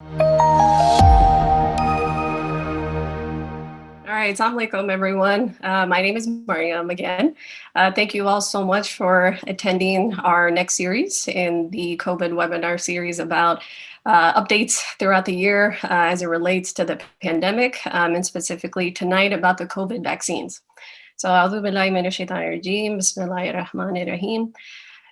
All right, assalamu alaikum, everyone. My name is Mariam again. Thank you all so much for attending our next series in the COVID webinar series about updates throughout the year as it relates to the pandemic, and specifically tonight about the COVID vaccines. So, A'udhu billahi minash shaitanir rajeem, bismillahir rahmanir rahim.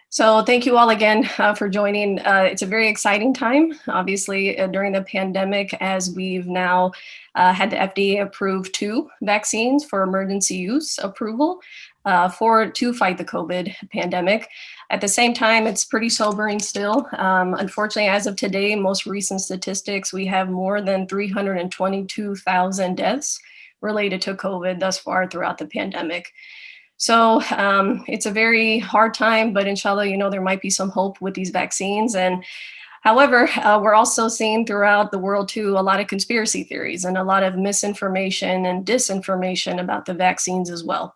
So thank you all again for joining. It's a very exciting time, obviously, during the pandemic, as we've now had the FDA approve 2 vaccines for emergency use approval to fight the COVID pandemic. At the same time, it's pretty sobering still. Unfortunately, as of today, most recent statistics, we have more than 322,000 deaths related to COVID thus far throughout the pandemic. So it's a very hard time, but inshallah, there might be some hope with these vaccines. And however, we're also seeing throughout the world too, a lot of conspiracy theories and a lot of misinformation and disinformation about the vaccines as well.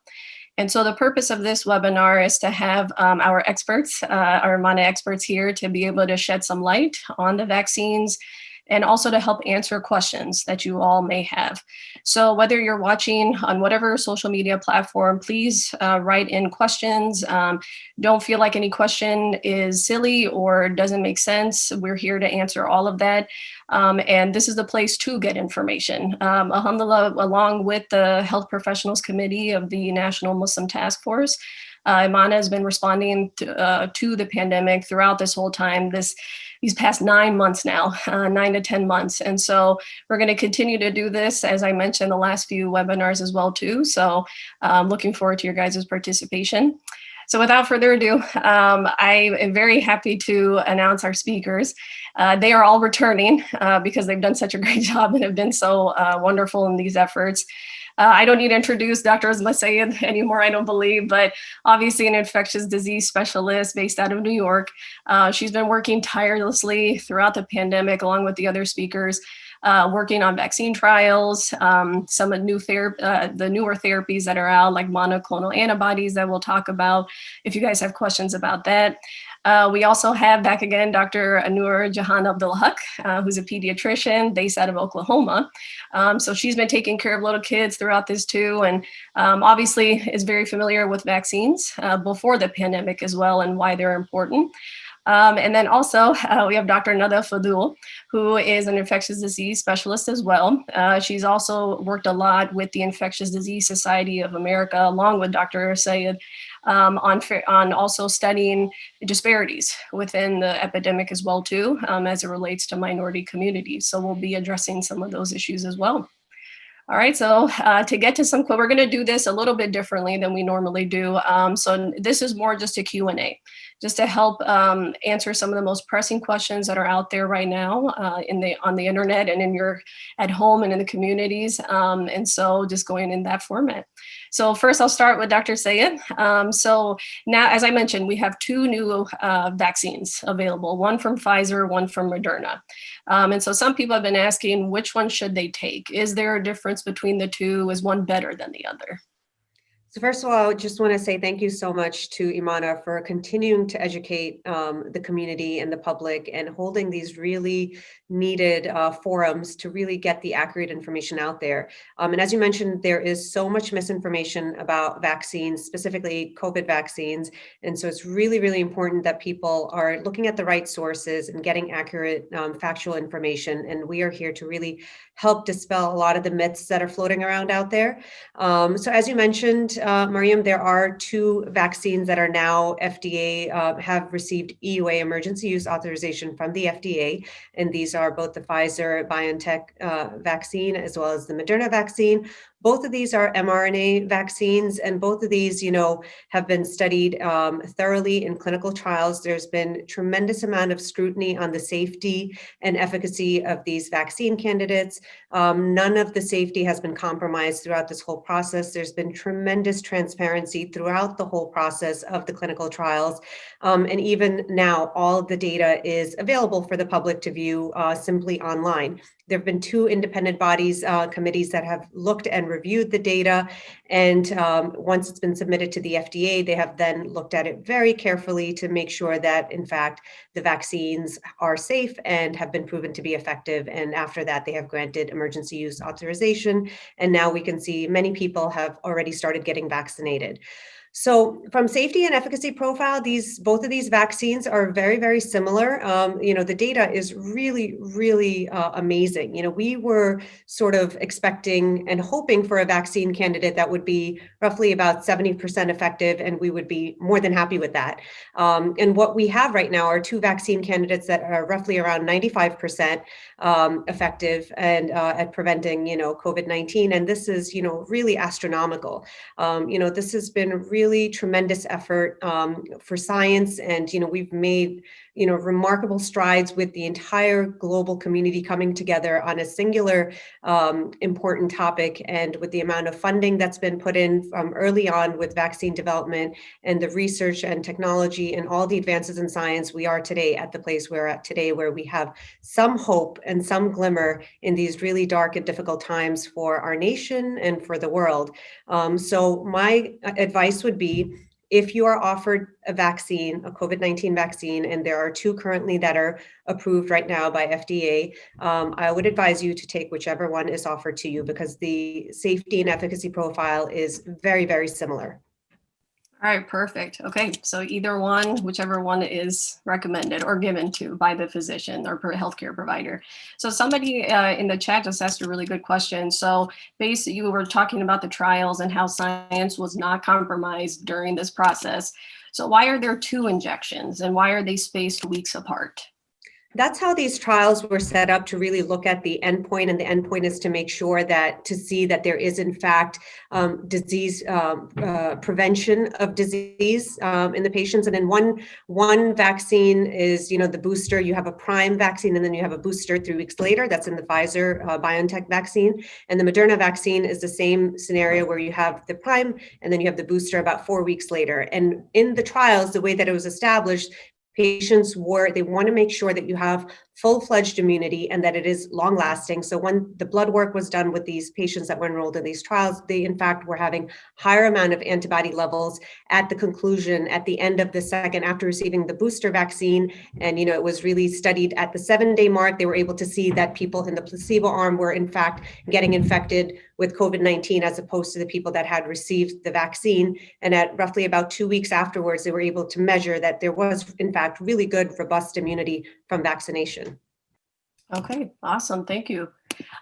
And so the purpose of this webinar is to have our experts, our IMANA experts here, to be able to shed some light on the vaccines and also to help answer questions that you all may have. So whether you're watching on whatever social media platform, please write in questions. Don't feel like any question is silly or doesn't make sense. We're here to answer all of that. And this is the place to get information. Alhamdulillah, along with the Health Professionals Committee of the National Muslim Taskforce, IMANA has been responding to the pandemic throughout this whole time, these past 9 months now, 9 to 10 months. And so we're going to continue to do this, as I mentioned, the last few webinars as well too. So looking forward to your guys' participation. So without further ado, I am very happy to announce our speakers. They are all returning because they've done such a great job and have been so wonderful in these efforts. I don't need to introduce Dr. Uzma Syed anymore, I don't believe, but obviously an infectious disease specialist based out of New York. She's been working tirelessly throughout the pandemic, along with the other speakers, working on vaccine trials, some of the newer therapies that are out, like monoclonal antibodies that we'll talk about, if you guys have questions about that. We also have back again Dr. Noor Jihan Abdul Haqq, who's a pediatrician based out of Oklahoma. So she's been taking care of little kids throughout this too, and obviously is very familiar with vaccines before the pandemic as well and why they're important. And then also we have Dr. Fadul, who is an infectious disease specialist as well. She's also worked a lot with the Infectious Disease Society of America, along with Dr. Syed, on also studying disparities within the epidemic as well too, as it relates to minority communities. So we'll be addressing some of those issues as well. All right, so to get to some, we're going to do this a little bit differently than we normally do. So this is more just a Q&A, just to help answer some of the most pressing questions that are out there right now on the internet and at home and in the communities. And so just going in that format. So first I'll start with Dr. Syed. So now, as I mentioned, we have 2 new vaccines available, one from Pfizer, one from Moderna. And so some people have been asking, which one should they take? Is there a difference between the 2? Is one better than the other? So first of all, I just want to say thank you so much to IMANA for continuing to educate the community and the public and holding these really needed forums to really get the accurate information out there. And as you mentioned, there is so much misinformation about vaccines, specifically COVID vaccines. And so it's really, really important that people are looking at the right sources and getting accurate factual information. And we are here to really help dispel a lot of the myths that are floating around out there. So as you mentioned, Mariam, there are 2 vaccines that are now FDA, have received EUA emergency use authorization from the FDA. And these are both the Pfizer-BioNTech vaccine as well as the Moderna vaccine. Both of these are mRNA vaccines, and both of these, have been studied thoroughly in clinical trials. There's been tremendous amount of scrutiny on the safety and efficacy of these vaccine candidates. None of the safety has been compromised throughout this whole process. There's been tremendous transparency throughout the whole process of the clinical trials. And even now, all of the data is available for the public to view simply online. there have been two independent bodies, committees that have looked and reviewed the data. And once it's been submitted to the FDA, they have then looked at it very carefully to make sure that, in fact, the vaccines are safe and have been proven to be effective. And after that, they have granted emergency use authorization. And now we can see many people have already started getting vaccinated. So from safety and efficacy profile, both of these vaccines are very, very similar. The data is really, really amazing. We were sort of expecting and hoping for a vaccine candidate that would be roughly about 70% effective, and we would be more than happy with that. And what we have right now are two vaccine candidates that are roughly around 95% effective and at preventing, COVID-19. And this is, really astronomical. This has been really tremendous effort for science, and we've made remarkable strides with the entire global community coming together on a singular important topic. And with the amount of funding that's been put in from early on with vaccine development and the research and technology and all the advances in science, we are today at the place we're at today, where we have some hope and some glimmer in these really dark and difficult times for our nation and for the world. So my advice would be, if you are offered a vaccine, a COVID-19 vaccine, and there are two currently that are approved right now by FDA, I would advise you to take whichever one is offered to you, because the safety and efficacy profile is very, very similar. All right, perfect. Okay, so either one, whichever one is recommended or given to by the physician or healthcare provider. So somebody in the chat just asked a really good question. So basically, you were talking about the trials and how science was not compromised during this process. So why are there two injections, and why are they spaced weeks apart? That's how these trials were set up, to really look at the endpoint, and the endpoint is to make sure to see that there is in fact disease prevention of disease in the patients. And then one vaccine is, the booster. You have a prime vaccine, and then you have a booster 3 weeks later. That's in the Pfizer BioNTech vaccine. And the Moderna vaccine is the same scenario, where you have the prime and then you have the booster about 4 weeks later. And in the trials, the way that it was established, patients they want to make sure that you have full-fledged immunity and that it is long-lasting. So when the blood work was done with these patients that were enrolled in these trials, they in fact were having higher amount of antibody levels at the conclusion, at the end of the second, after receiving the booster vaccine. And it was really studied at the 7-day mark. They were able to see that people in the placebo arm were in fact getting infected with COVID-19, as opposed to the people that had received the vaccine. And at roughly about 2 weeks afterwards, they were able to measure that there was in fact really good, robust immunity from vaccination. Okay, awesome. Thank you.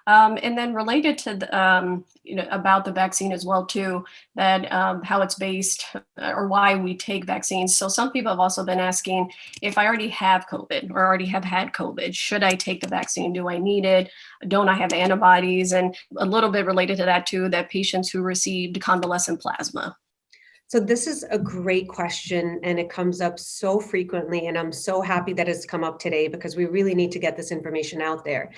And then related to about the vaccine as well too, that how it's based or why we take vaccines. So some people have also been asking, if I already have COVID or already have had COVID, should I take the vaccine? Do I need it? Don't I have antibodies? And a little bit related to that too, that patients who received convalescent plasma. So this is a great question, and it comes up so frequently, and I'm so happy that it's come up today, because we really need to get this information out there.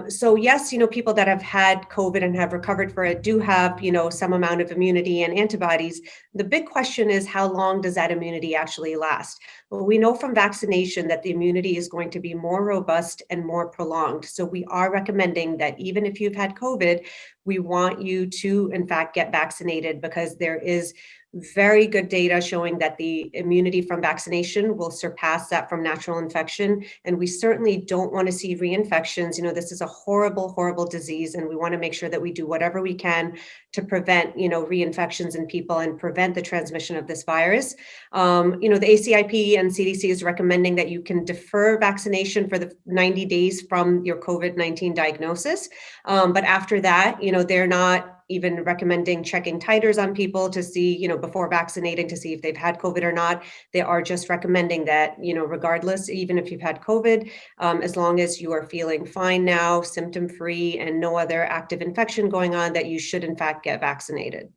So yes, people that have had COVID and have recovered for it do have, some amount of immunity and antibodies. The big question is, how long does that immunity actually last? Well, we know from vaccination that the immunity is going to be more robust and more prolonged. So we are recommending that even if you've had COVID, we want you to, in fact, get vaccinated, because there is very good data showing that the immunity from vaccination will surpass that from natural infection. And we certainly don't want to see reinfections. This is a horrible, horrible disease, and we want to make sure that we do whatever we can to prevent, reinfections in people and prevent the transmission of this virus. The ACIP and CDC is recommending that you can defer vaccination for the 90 days from your COVID-19 diagnosis. But after that, they're not even recommending checking titers on people to see, before vaccinating, to see if they've had COVID or not. They are just recommending that, regardless, even if you've had COVID, as long as you are feeling fine now, symptom-free, and no other active infection going on, that you should in fact get vaccinated.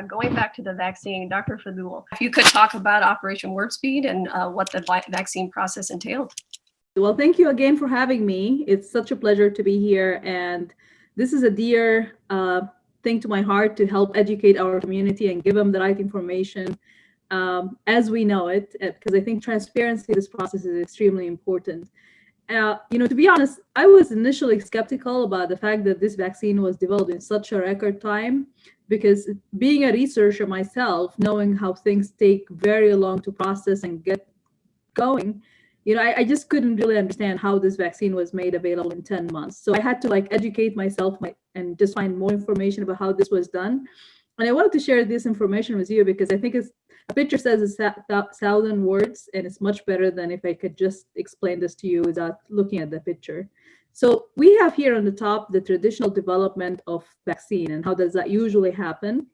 Going back to the vaccine, Dr. Fadul, if you could talk about Operation Warp Speed and what the vaccine process entailed. Well, thank you again for having me. It's such a pleasure to be here. And this is a dear thing to my heart, to help educate our community and give them the right information as we know it, because I think transparency in this process is extremely important. To be honest, I was initially skeptical about the fact that this vaccine was developed in such a record time, because being a researcher myself, knowing how things take very long to process and get going, I just couldn't really understand how this vaccine was made available in 10 months. So I had to educate myself and just find more information about how this was done. And I wanted to share this information with you because I think a picture says 1,000 words, and it's much better than if I could just explain this to you without looking at the picture. So we have here on the top the traditional development of vaccine, and how does that usually happen?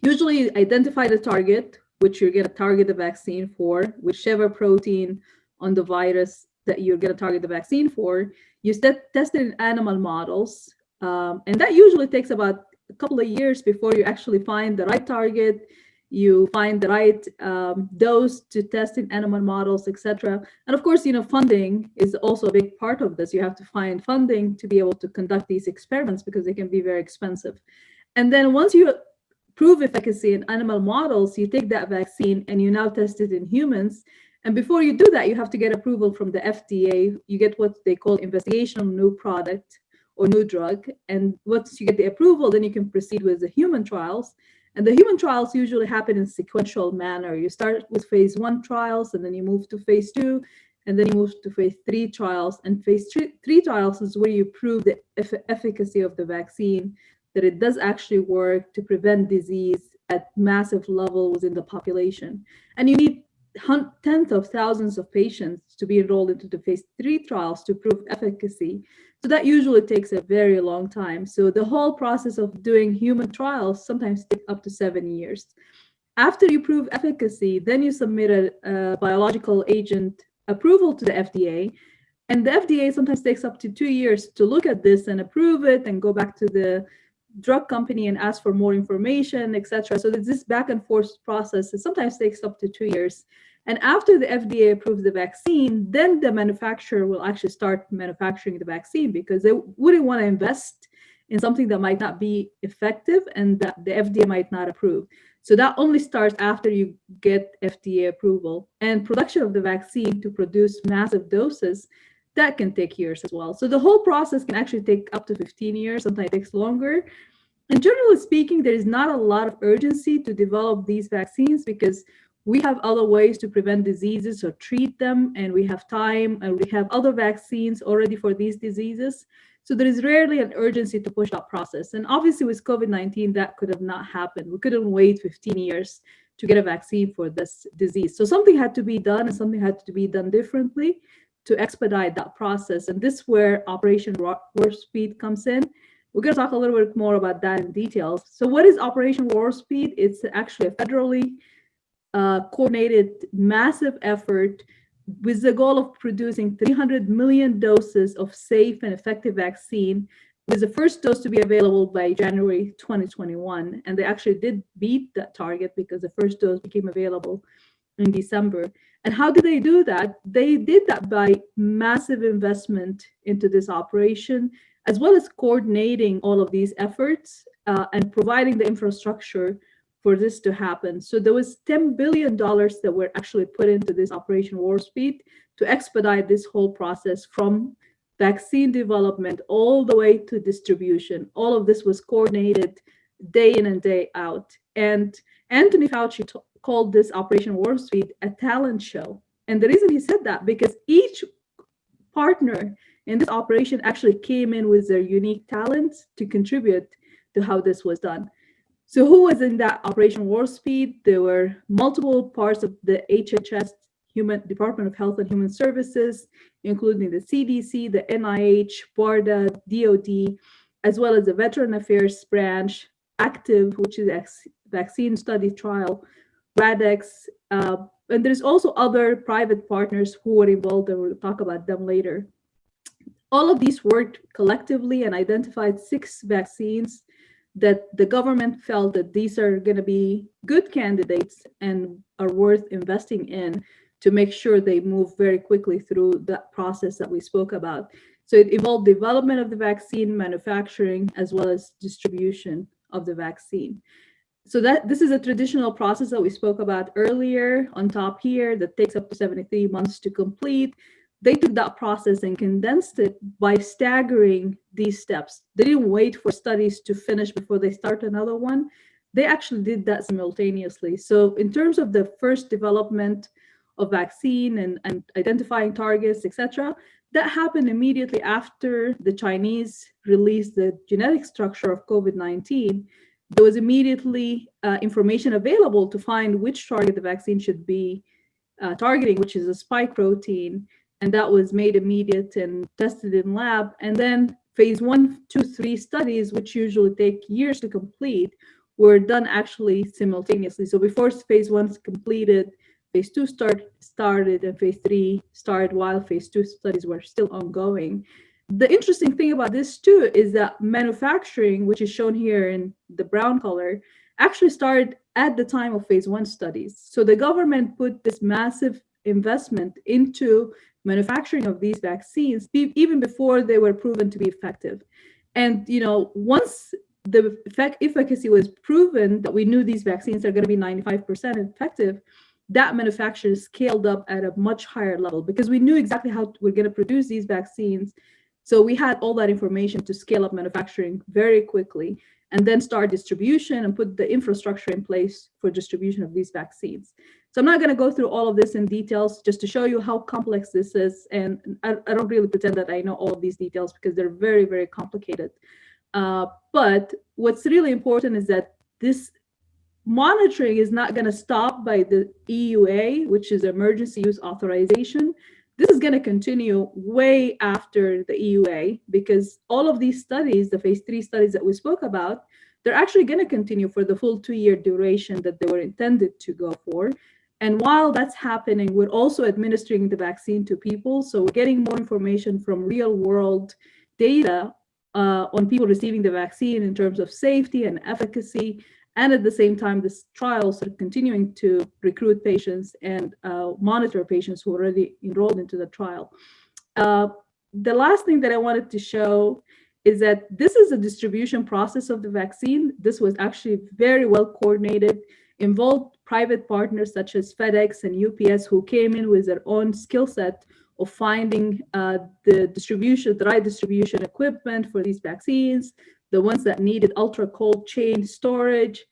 Usually identify the target, which you're going to target the vaccine for, whichever protein on the virus that you're going to target the vaccine for. You test it in animal models, and that usually takes about a couple of years before you actually find the right target, you find the right dose to test in animal models, etc. And of course, funding is also a big part of this. You have to find funding to be able to conduct these experiments because they can be very expensive. And then once you prove efficacy in animal models, you take that vaccine and you now test it in humans. And before you do that, you have to get approval from the FDA. You get what they call investigational new product or new drug. And once you get the approval, then you can proceed with the human trials. And the human trials usually happen in sequential manner. You start with phase 1 trials, and then you move to phase 2, and then you move to phase 3 trials. And phase 3 trials is where you prove the efficacy of the vaccine, that it does actually work to prevent disease at massive level within the population. And you need tens of thousands of patients to be enrolled into the phase 3 trials to prove efficacy. So that usually takes a very long time. So the whole process of doing human trials sometimes takes up to 7 years. After you prove efficacy, then you submit a biological agent approval to the FDA. And the FDA sometimes takes up to 2 years to look at this and approve it and go back to the drug company and ask for more information, etc. So there's this back and forth process. It sometimes takes up to 2 years. And after the FDA approves the vaccine, then the manufacturer will actually start manufacturing the vaccine, because they wouldn't want to invest in something that might not be effective and that the FDA might not approve. So that only starts after you get FDA approval. And production of the vaccine to produce massive doses, that can take years as well. So the whole process can actually take up to 15 years, sometimes it takes longer. And generally speaking, there is not a lot of urgency to develop these vaccines because we have other ways to prevent diseases or treat them, and we have time, and we have other vaccines already for these diseases. So there is rarely an urgency to push that process. And obviously with COVID-19, that could have not happened. We couldn't wait 15 years to get a vaccine for this disease. So something had to be done, and something had to be done differently to expedite that process. And this is where Operation Warp Speed comes in. We're going to talk a little bit more about that in details. So what is Operation Warp Speed? It's actually a federally coordinated massive effort with the goal of producing 300 million doses of safe and effective vaccine, with the first dose to be available by January 2021. And they actually did beat that target because the first dose became available in December. And how did they do that? They did that by massive investment into this operation, as well as coordinating all of these efforts and providing the infrastructure for this to happen. So there was $10 billion that were actually put into this Operation Warp Speed to expedite this whole process from vaccine development all the way to distribution. All of this was coordinated day in and day out. And Anthony Fauci called this Operation Warp Speed a talent show. And the reason he said that, because each partner in this operation actually came in with their unique talents to contribute to how this was done. So who was in that Operation Warp Speed? There were multiple parts of the HHS, Department of Health and Human Services, including the CDC, the NIH, BARDA, DOD, as well as the Veteran Affairs Branch, ACTIV, which is Vaccine Study Trial, RADx, and there's also other private partners who were involved, and we'll talk about them later. All of these worked collectively and identified 6 vaccines that the government felt that these are going to be good candidates and are worth investing in to make sure they move very quickly through that process that we spoke about. So it involved development of the vaccine, manufacturing, as well as distribution of the vaccine. So this is a traditional process that we spoke about earlier on top here that takes up to 73 months to complete. they took that process and condensed it by staggering these steps. They didn't wait for studies to finish before they start another one. They actually did that simultaneously. So in terms of the first development of vaccine and identifying targets, etc., that happened immediately after the Chinese released the genetic structure of COVID-19. There was immediately information available to find which target the vaccine should be targeting, which is a spike protein. And that was made immediate and tested in lab. And then phase 1, 2, 3 studies, which usually take years to complete, were done actually simultaneously. So before phase 1 is completed, phase 2 started and phase 3 started while phase 2 studies were still ongoing. The interesting thing about this too is that manufacturing, which is shown here in the brown color, actually started at the time of phase 1 studies. So the government put this massive investment into manufacturing of these vaccines even before they were proven to be effective. And once the efficacy was proven, that we knew these vaccines are going to be 95% effective, that manufacturing scaled up at a much higher level because we knew exactly how we're going to produce these vaccines. So we had all that information to scale up manufacturing very quickly and then start distribution and put the infrastructure in place for distribution of these vaccines. So I'm not going to go through all of this in details, just to show you how complex this is. And I don't really pretend that I know all of these details because they're very, very complicated. But what's really important is that this monitoring is not going to stop by the EUA, which is Emergency Use Authorization. This is going to continue way after the EUA because all of these studies, the phase 3 studies that we spoke about, they're actually going to continue for the full 2-year duration that they were intended to go for. And while that's happening, we're also administering the vaccine to people. So we're getting more information from real world data on people receiving the vaccine in terms of safety and efficacy. And at the same time, this trials are continuing to recruit patients and monitor patients who are already enrolled into the trial. The last thing that I wanted to show is that this is a distribution process of the vaccine. This was actually very well coordinated, involved private partners such as FedEx and UPS who came in with their own skill set of finding the right distribution equipment for these vaccines, the ones that needed ultra cold chain storage,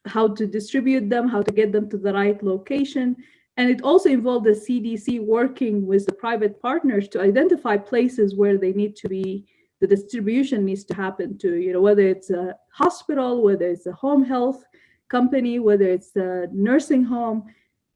how to distribute them, how to get them to the right location. And it also involved the CDC working with the private partners to identify places where they need to be, the distribution needs to happen to, whether it's a hospital, whether it's a home health company, whether it's a nursing home.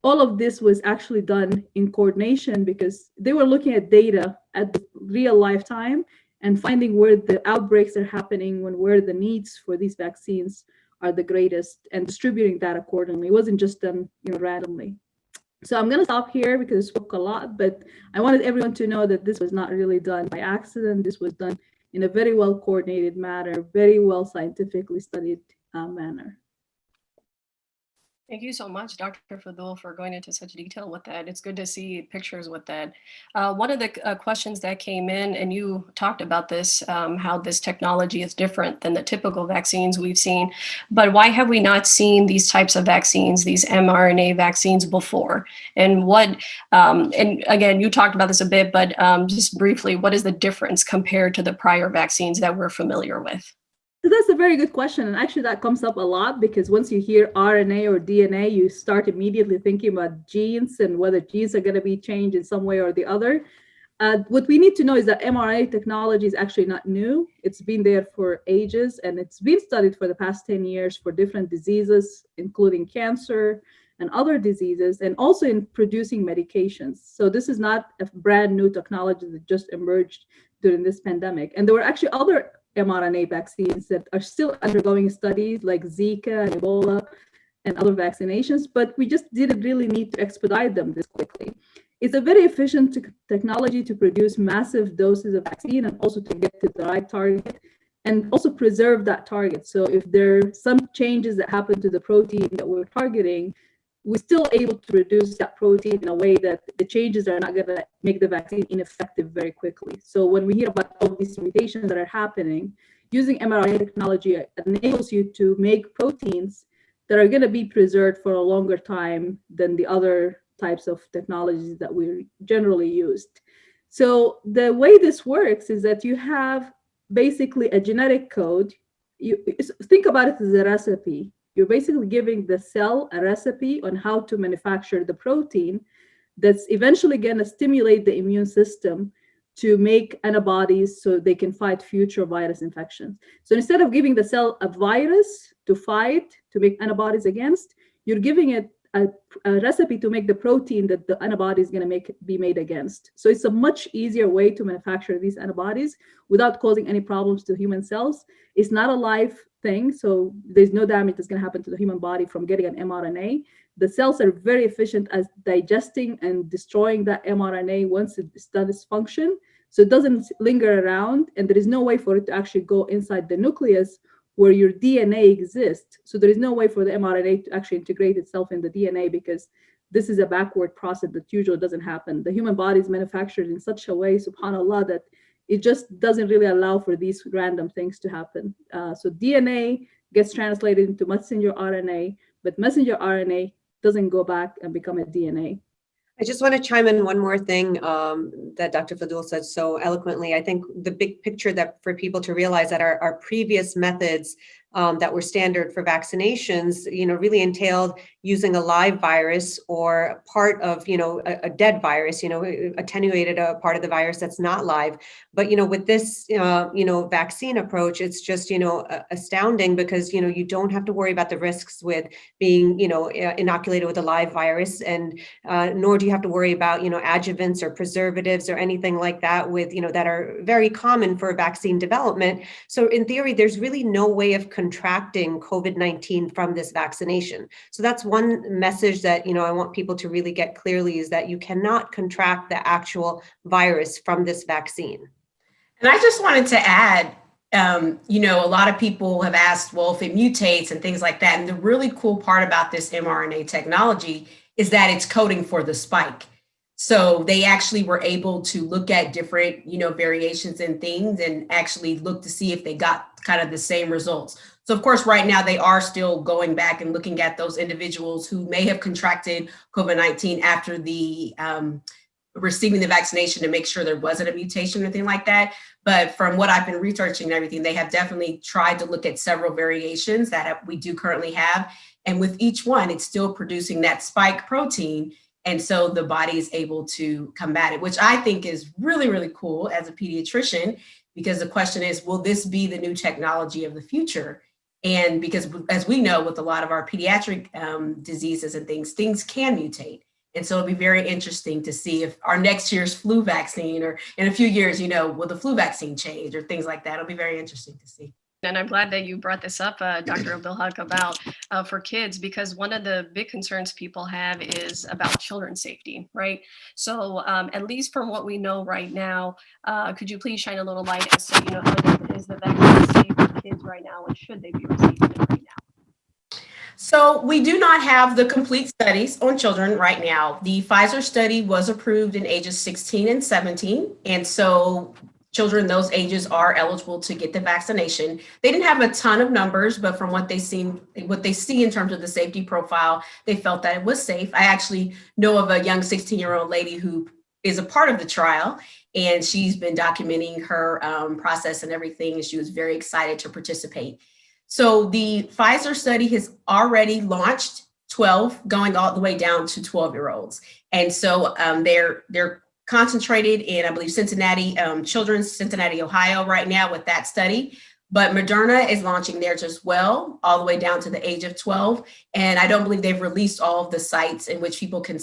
All of this was actually done in coordination because they were looking at data at the real lifetime and finding where the outbreaks are happening, where the needs for these vaccines are the greatest, and distributing that accordingly. It wasn't just done randomly. So I'm going to stop here because I spoke a lot, but I wanted everyone to know that this was not really done by accident. This was done in a very well coordinated manner, very well scientifically studied manner. Thank you so much, Dr. Fadul, for going into such detail with that. It's good to see pictures with that. One of the questions that came in, and you talked about this, how this technology is different than the typical vaccines we've seen, but why have we not seen these types of vaccines, these mRNA vaccines before? And and again, you talked about this a bit, but just briefly, what is the difference compared to the prior vaccines that we're familiar with? So that's a very good question. And actually that comes up a lot because once you hear RNA or DNA, you start immediately thinking about genes and whether genes are going to be changed in some way or the other. What we need to know is that mRNA technology is actually not new. It's been there for ages and it's been studied for the past 10 years for different diseases, including cancer and other diseases, and also in producing medications. So this is not a brand new technology that just emerged during this pandemic. And there were actually other mRNA vaccines that are still undergoing studies like Zika and Ebola and other vaccinations, but we just didn't really need to expedite them this quickly. It's a very efficient technology to produce massive doses of vaccine and also to get to the right target and also preserve that target. So if there are some changes that happen to the protein that we're targeting, we're still able to reduce that protein in a way that the changes are not going to make the vaccine ineffective very quickly. So when we hear about all these mutations that are happening, using mRNA technology enables you to make proteins that are going to be preserved for a longer time than the other types of technologies that we generally used. So the way this works is that you have basically a genetic code. You think about it as a recipe. You're basically giving the cell a recipe on how to manufacture the protein that's eventually going to stimulate the immune system to make antibodies so they can fight future virus infections. So instead of giving the cell a virus to fight, to make antibodies against, you're giving it a recipe to make the protein that the antibody is going to be made against. So it's a much easier way to manufacture these antibodies without causing any problems to human cells. It's not a live thing, so there's no damage that's going to happen to the human body from getting an mRNA. The cells are very efficient at digesting and destroying that mRNA once it's done its function. So it doesn't linger around, and there is no way for it to actually go inside the nucleus where your DNA exists. So there is no way for the mRNA to actually integrate itself in the DNA, because this is a backward process that usually doesn't happen. The human body is manufactured in such a way, subhanAllah, that it just doesn't really allow for these random things to happen. So DNA gets translated into messenger RNA, but messenger RNA doesn't go back and become a DNA. I just want to chime in one more thing that Dr. Fadul said so eloquently. I think the big picture that for people to realize that our previous methods that were standard for vaccinations, really entailed using a live virus or part of, a dead virus, attenuated a part of the virus that's not live. But, with this, vaccine approach, it's just, astounding because, you don't have to worry about the risks with being, inoculated with a live virus, and nor do you have to worry about, adjuvants or preservatives or anything like that with, that are very common for vaccine development. So in theory, there's really no way of contracting COVID-19 from this vaccination. So that's one message that, I want people to really get clearly, is that you cannot contract the actual virus from this vaccine. And I just wanted to add, a lot of people have asked, well, if it mutates and things like that. And the really cool part about this mRNA technology is that it's coding for the spike. So they actually were able to look at different, variations and things and actually look to see if they got kind of the same results. So of course, right now they are still going back and looking at those individuals who may have contracted COVID-19 after the receiving the vaccination to make sure there wasn't a mutation or anything like that. But from what I've been researching and everything, they have definitely tried to look at several variations that we do currently have. And with each one, it's still producing that spike protein. And so the body is able to combat it, which I think is really, really cool as a pediatrician, because the question is, will this be the new technology of the future? And because as we know, with a lot of our pediatric diseases and things can mutate. And so it'll be very interesting to see if our next year's flu vaccine, or in a few years, will the flu vaccine change or things like that. It'll be very interesting to see. And I'm glad that you brought this up, Dr. Abdul Haqq, about for kids, because one of the big concerns people have is about children's safety, right? So at least from what we know right now, could you please shine a little light as to, how is the vaccine safe for kids right now, and should they be receiving it right now? So we do not have the complete studies on children right now. The Pfizer study was approved in ages 16 and 17. And so children those ages are eligible to get the vaccination. They didn't have a ton of numbers, but from what they see in terms of the safety profile, they felt that it was safe. I actually know of a young 16-year-old lady who is a part of the trial, and she's been documenting her process and everything, and she was very excited to participate. So the Pfizer study has already launched 12, going all the way down to 12-year-olds. And so they're concentrated in, I believe, Cincinnati, Ohio right now with that study. But Moderna is launching theirs as well, all the way down to the age of 12. And I don't believe they've released all of the sites in which people can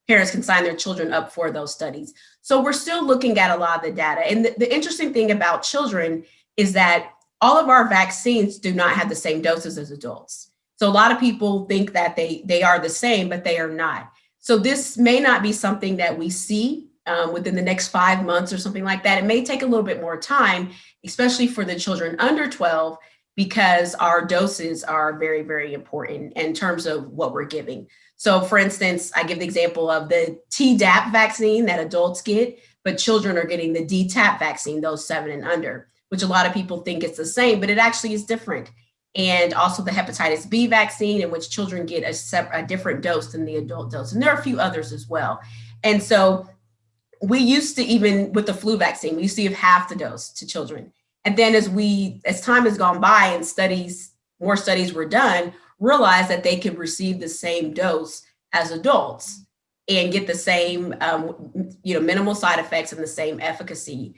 parents can sign their children up for those studies. So we're still looking at a lot of the data. And the interesting thing about children is that all of our vaccines do not have the same doses as adults. So a lot of people think that they are the same, but they are not. So this may not be something that we see within the next 5 months or something like that. It may take a little bit more time, especially for the children under 12, because our doses are very, very important in terms of what we're giving. So for instance, I give the example of the Tdap vaccine that adults get, but children are getting the DTaP vaccine, those 7 and under, which a lot of people think it's the same, but it actually is different. and also the hepatitis B vaccine, in which children get a different dose than the adult dose. And there are a few others as well. And so we used to, even with the flu vaccine, we used to give half the dose to children. And then as time has gone by and more studies were done, realized that they could receive the same dose as adults and get the same, minimal side effects and the same efficacy.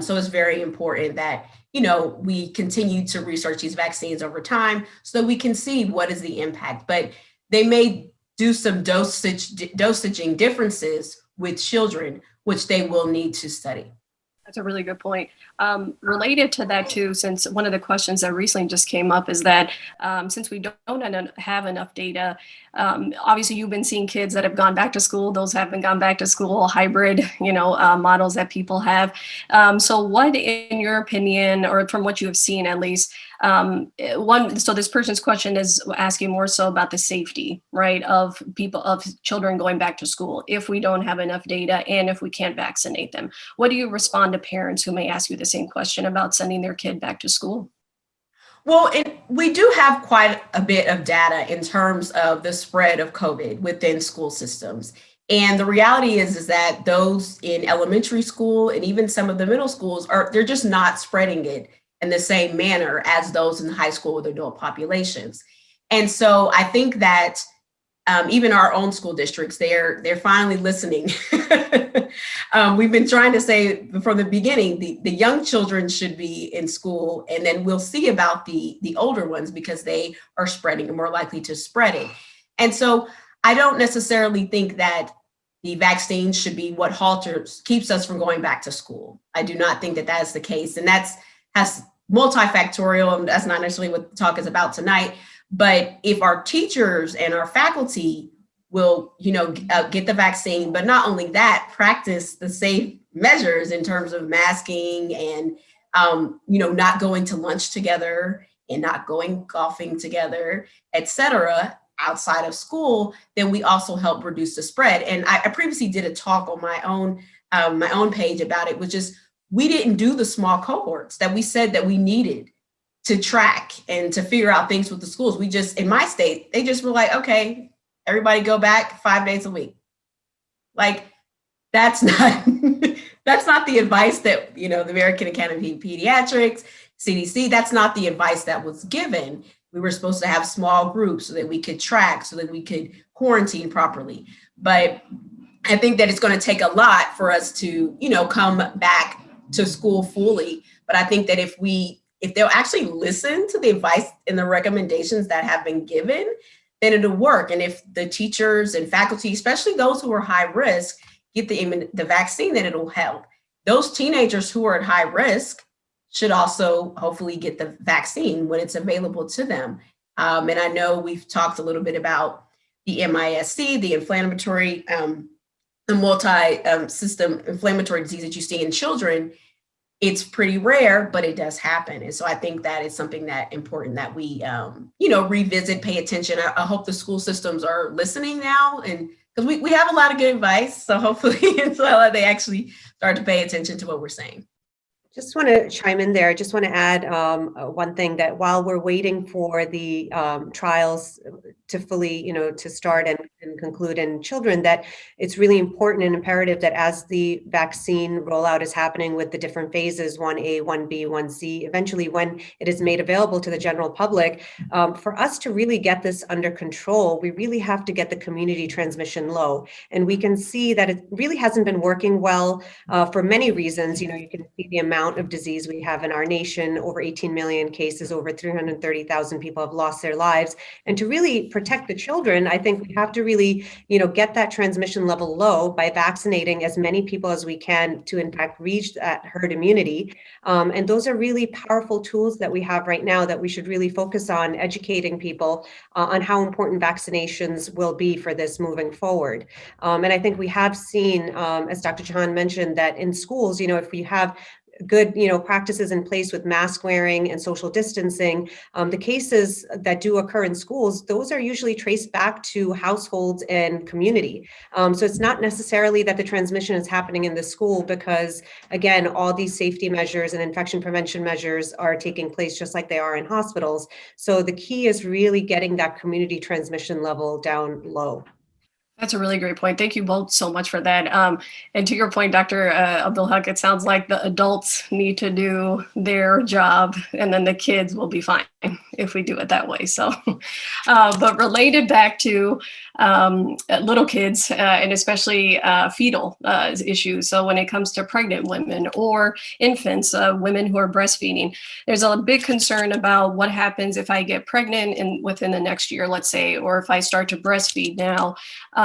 So it's very important that, we continue to research these vaccines over time so that we can see what is the impact. But they may do some dosaging differences with children, which they will need to study. That's a really good point. Related to that too, since one of the questions that recently just came up is that since we don't have enough data, obviously you've been seeing kids that have gone back to school, those haven't gone back to school, hybrid, models that people have. So what, in your opinion, or from what you have seen at least, so this person's question is asking more so about the safety, right, of children going back to school if we don't have enough data and if we can't vaccinate them. What do you respond to parents who may ask you the same question about sending their kid back to school? Well, we do have quite a bit of data in terms of the spread of COVID within school systems. And the reality is that those in elementary school and even some of the middle schools they're just not spreading it in the same manner as those in high school with adult populations. And so I think that even our own school districts, they're finally listening. We've been trying to say from the beginning, the young children should be in school, and then we'll see about the older ones because they are spreading and more likely to spread it. And so I don't necessarily think that the vaccine should be what keeps us from going back to school. I do not think that is the case. And has multifactorial, and that's not necessarily what the talk is about tonight. But if our teachers and our faculty will, get the vaccine, but not only that, practice the safe measures in terms of masking and, not going to lunch together and not going golfing together, et cetera, outside of school, then we also help reduce the spread. And I previously did a talk on my own page about it, which is we didn't do the small cohorts that we said that we needed to track and to figure out things with the schools. We just, in my state, they just were like, okay, everybody go back 5 days a week. Like, that's not the advice that, the American Academy of Pediatrics, CDC, that's not the advice that was given. We were supposed to have small groups so that we could track, so that we could quarantine properly. But I think that it's going to take a lot for us to, come back to school fully. But I think that if they'll actually listen to the advice and the recommendations that have been given, then it'll work. And if the teachers and faculty, especially those who are high risk, get the vaccine, then it'll help. Those teenagers who are at high risk should also hopefully get the vaccine when it's available to them. And I know we've talked a little bit about the MISC, the inflammatory, the multi-system inflammatory disease that you see in children. It's pretty rare, but it does happen. And so I think that is something that important that we, revisit, pay attention. I hope the school systems are listening now, and because we have a lot of good advice. So hopefully they actually start to pay attention to what we're saying. Just want to chime in there. I just want to add one thing, that while we're waiting for the trials to fully, to start and conclude in children, that it's really important and imperative that as the vaccine rollout is happening with the different phases, 1A, 1B, 1C, eventually when it is made available to the general public, for us to really get this under control, we really have to get the community transmission low. And we can see that it really hasn't been working well for many reasons. You can see the amount of disease we have in our nation, over 18 million cases, over 330,000 people have lost their lives. And to really protect the children, I think we have to really, get that transmission level low by vaccinating as many people as we can to in fact reach that herd immunity. And those are really powerful tools that we have right now that we should really focus on educating people on how important vaccinations will be for this moving forward. And I think we have seen, as Dr. Jihan mentioned, that in schools, if we have good, practices in place with mask wearing and social distancing, the cases that do occur in schools, those are usually traced back to households and community. So it's not necessarily that the transmission is happening in the school because, again, all these safety measures and infection prevention measures are taking place just like they are in hospitals. So the key is really getting that community transmission level down low. That's a really great point. Thank you both so much for that. And to your point, Dr. Abdul Haqq, it sounds like the adults need to do their job and then the kids will be fine if we do it that way. So, but related back to little kids and especially fetal issues. So when it comes to pregnant women or infants, women who are breastfeeding, there's a big concern about what happens if I get pregnant within the next year, let's say, or if I start to breastfeed now.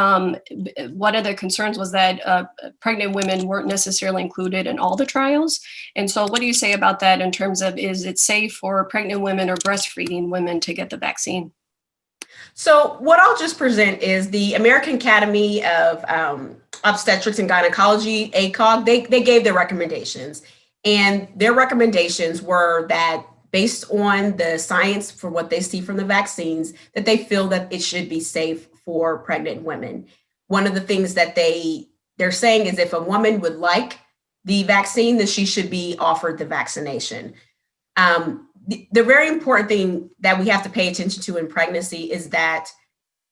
One of the concerns was that pregnant women weren't necessarily included in all the trials. And so what do you say about that in terms of, is it safe for pregnant women or breastfeeding women to get the vaccine? So what I'll just present is the American Academy of Obstetrics and Gynecology, ACOG, they gave their recommendations. And their recommendations were that based on the science for what they see from the vaccines, that they feel that it should be safe for pregnant women. One of the things that they're saying is if a woman would like the vaccine, then she should be offered the vaccination. The very important thing that we have to pay attention to in pregnancy is that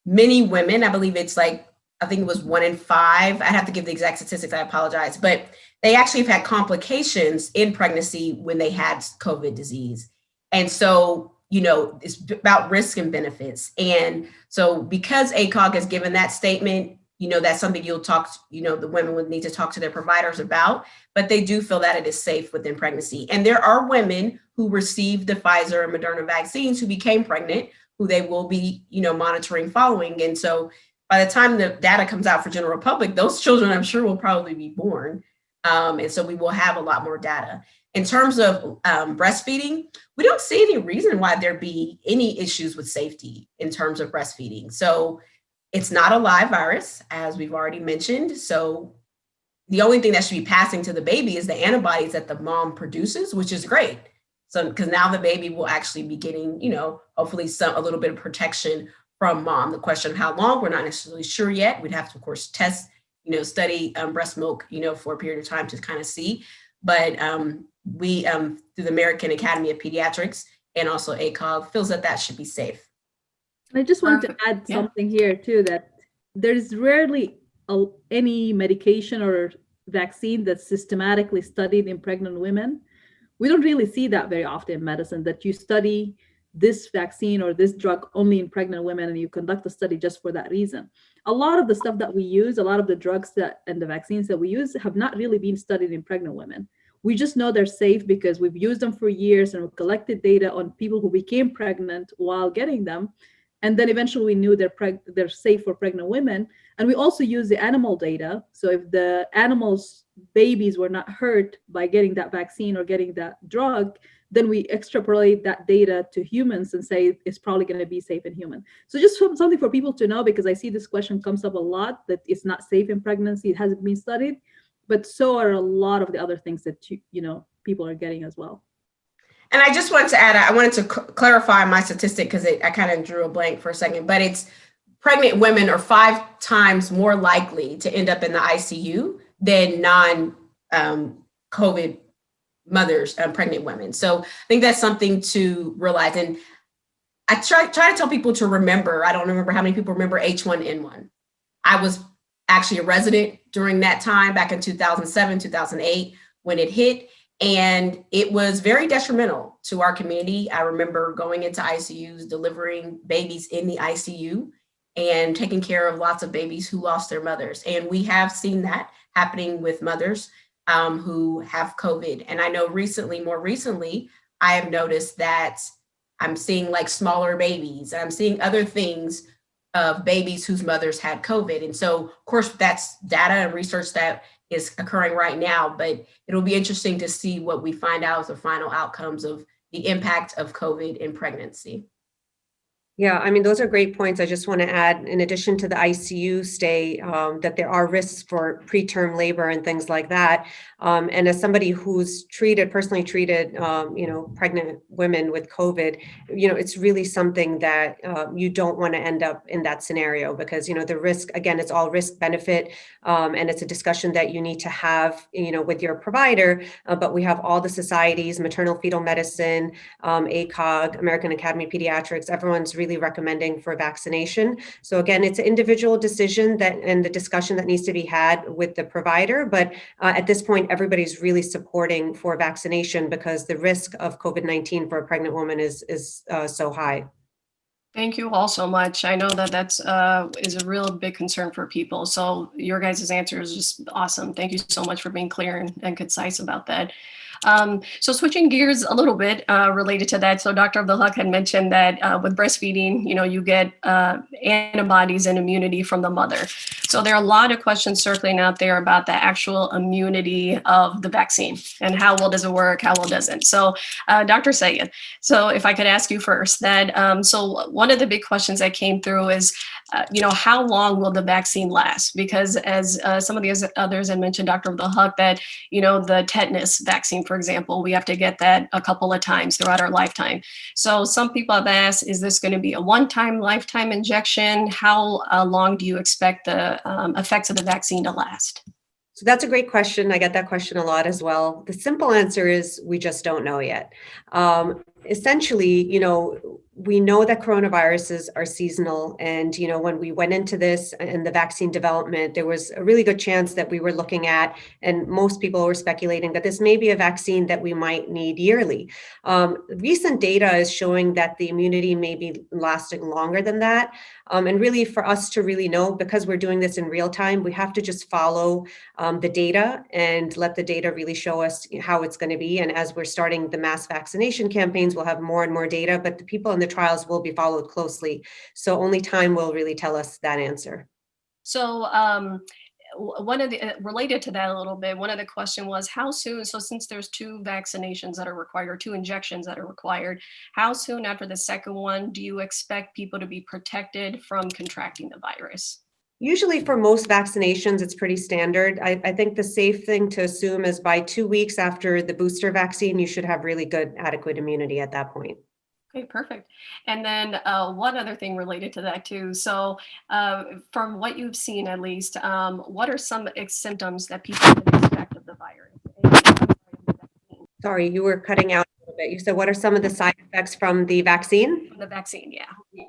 many women, I believe it's like, I think it was 1 in 5, I'd have to give the exact statistics, I apologize, but they actually have had complications in pregnancy when they had COVID disease. And so, it's about risk and benefits. And so because ACOG has given that statement, that's something you'll talk, the women would need to talk to their providers about, but they do feel that it is safe within pregnancy. And there are women who received the Pfizer and Moderna vaccines who became pregnant, who they will be, monitoring following. And so by the time the data comes out for general public, those children, I'm sure, will probably be born. And so we will have a lot more data. In terms of breastfeeding, we don't see any reason why there be any issues with safety in terms of breastfeeding. So it's not a live virus, as we've already mentioned. So the only thing that should be passing to the baby is the antibodies that the mom produces, which is great. So because now the baby will actually be getting, hopefully a little bit of protection from mom. The question of how long, we're not necessarily sure yet. We'd have to, of course, test, study breast milk, for a period of time to kind of see. But we, through the American Academy of Pediatrics and also ACOG, feels that should be safe. I just want to add something here too, that there's rarely any medication or vaccine that's systematically studied in pregnant women. We don't really see that very often in medicine, that you study this vaccine or this drug only in pregnant women and you conduct a study just for that reason. A lot of the stuff that we use, a lot of the drugs and the vaccines that we use have not really been studied in pregnant women. We just know they're safe because we've used them for years and we've collected data on people who became pregnant while getting them. And then eventually we knew they're safe for pregnant women. And we also use the animal data. So if the animals' babies were not hurt by getting that vaccine or getting that drug, then we extrapolate that data to humans and say it's probably going to be safe in humans. So just something for people to know, because I see this question comes up a lot, that it's not safe in pregnancy, it hasn't been studied, but so are a lot of the other things that people are getting as well. And I just wanted to add, I wanted to clarify my statistic because I kind of drew a blank for a second, but it's pregnant women are 5 times more likely to end up in the ICU than non-COVID mothers, pregnant women. So I think that's something to realize. And I try to tell people to remember, I don't remember how many people remember H1N1. I was actually a resident during that time back in 2007, 2008, when it hit. And it was very detrimental to our community. I remember going into ICUs, delivering babies in the ICU and taking care of lots of babies who lost their mothers. And we have seen that happening with mothers who have COVID. And I know more recently, I have noticed that I'm seeing like smaller babies, and I'm seeing other things of babies whose mothers had COVID. And so, of course, that's data and research that is occurring right now, but it'll be interesting to see what we find out as the final outcomes of the impact of COVID in pregnancy. Yeah, I mean, those are great points. I just want to add, in addition to the ICU stay, that there are risks for preterm labor and things like that. And as somebody who's personally treated, pregnant women with COVID, it's really something that you don't want to end up in that scenario because, the risk, again, it's all risk benefit. And it's a discussion that you need to have, with your provider. But we have all the societies, maternal fetal medicine, ACOG, American Academy of Pediatrics, everyone's really recommending for vaccination. So again, it's an individual decision and the discussion that needs to be had with the provider. But at this point, everybody's really supporting for vaccination because the risk of COVID-19 for a pregnant woman is so high. Thank you all so much. I know that that's is a real big concern for people. So your guys' answer is just awesome. Thank you so much for being clear and concise about that. So switching gears a little bit related to that. So Dr. Abdul Haqq had mentioned that with breastfeeding, you get antibodies and immunity from the mother. So there are a lot of questions circling out there about the actual immunity of the vaccine and how well does it work, how well doesn't. So Dr. Syed, so if I could ask you first that, so one of the big questions that came through is, how long will the vaccine last? Because as some of the others had mentioned, Dr. Abdul Haqq, that, the tetanus vaccine, for example, we have to get that a couple of times throughout our lifetime. So some people have asked, is this going to be a one-time lifetime injection? How long do you expect the effects of the vaccine to last? So that's a great question. I get that question a lot as well. The simple answer is we just don't know yet. Essentially, we know that coronaviruses are seasonal. And, when we went into this and the vaccine development, there was a really good chance that we were looking at, and most people were speculating that this may be a vaccine that we might need yearly. Recent data is showing that the immunity may be lasting longer than that. And really for us to really know, because we're doing this in real time, we have to just follow the data and let the data really show us how it's going to be. And as we're starting the mass vaccination campaigns, we'll have more and more data, but the people in the trials will be followed closely. So only time will really tell us that answer. So one of the related to that a little bit, one of the question was how soon, so since there's 2 vaccinations that are required, or 2 injections that are required, how soon after the second one do you expect people to be protected from contracting the virus? Usually for most vaccinations, it's pretty standard. I think the safe thing to assume is by 2 weeks after the booster vaccine, you should have really good, adequate immunity at that point. Okay, perfect. And then one other thing related to that too. So from what you've seen at least, what are some symptoms that people can expect of the virus? Sorry, you were cutting out a little bit. You said, what are some of the side effects from the vaccine? From the vaccine, yeah.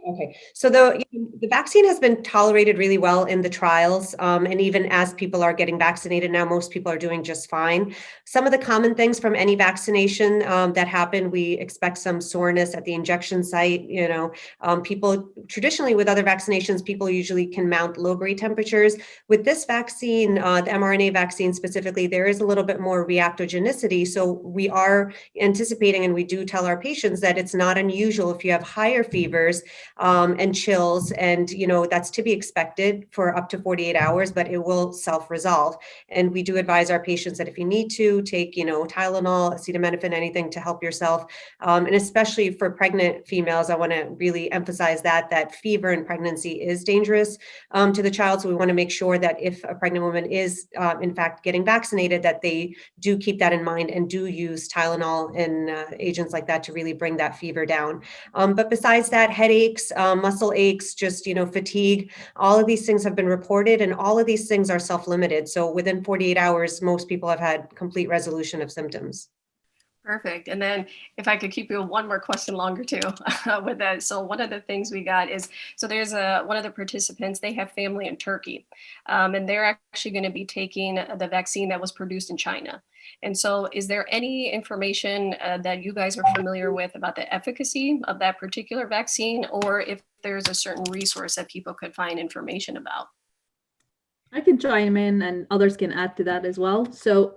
Okay, so the vaccine has been tolerated really well in the trials, and even as people are getting vaccinated now, most people are doing just fine. Some of the common things from any vaccination that happen, we expect some soreness at the injection site. People traditionally with other vaccinations, people usually can mount low-grade temperatures. With this vaccine, the mRNA vaccine specifically, there is a little bit more reactogenicity. So we are anticipating, and we do tell our patients that it's not unusual if you have higher fevers and chills, and that's to be expected for up to 48 hours, but it will self-resolve. And we do advise our patients that if you need to take, Tylenol, acetaminophen, anything to help yourself. And especially for pregnant females, I want to really emphasize that fever in pregnancy is dangerous to the child. So we want to make sure that if a pregnant woman is in fact getting vaccinated, that they do keep that in mind and do use Tylenol and agents like that to really bring that fever down. But besides that, headaches, muscle aches, just, fatigue, all of these things have been reported, and all of these things are self-limited. So within 48 hours, most people have had complete resolution of symptoms. Perfect. And then if I could keep you one more question longer too with that. So one of the things we got is, so there's one of the participants, they have family in Turkey, and they're actually going to be taking the vaccine that was produced in China. And so is there any information that you guys are familiar with about the efficacy of that particular vaccine, or if there's a certain resource that people could find information about? I can chime in and others can add to that as well. So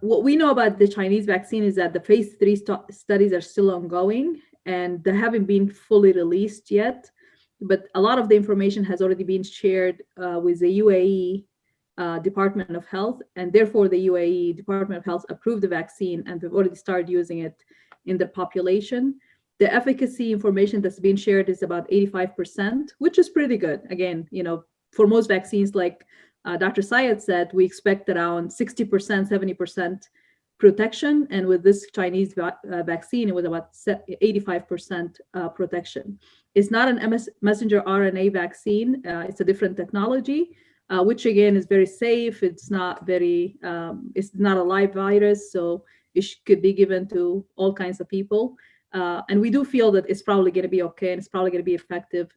what we know about the Chinese vaccine is that the phase 3 studies are still ongoing and they haven't been fully released yet. But a lot of the information has already been shared with the UAE Department of Health, and therefore the UAE Department of Health approved the vaccine and they've already started using it in the population. The efficacy information that's being shared is about 85%, which is pretty good. Again, for most vaccines, like Dr. Syed said, we expect around 60%, 70% protection. And with this Chinese vaccine, it was about 85% protection. It's not an messenger RNA vaccine. It's a different technology, which again is very safe. It's not it's not a live virus, so it could be given to all kinds of people. And we do feel that it's probably going to be okay, and it's probably going to be effective.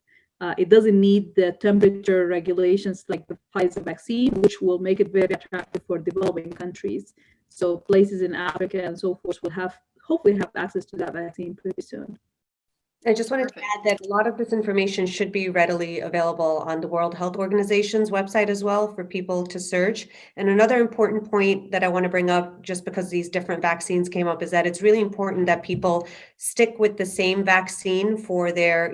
It doesn't need the temperature regulations like the Pfizer vaccine, which will make it very attractive for developing countries. So places in Africa and so forth will hopefully have access to that vaccine pretty soon. I just wanted to add that a lot of this information should be readily available on the World Health Organization's website as well for people to search. And another important point that I want to bring up, just because these different vaccines came up, is that it's really important that people stick with the same vaccine for their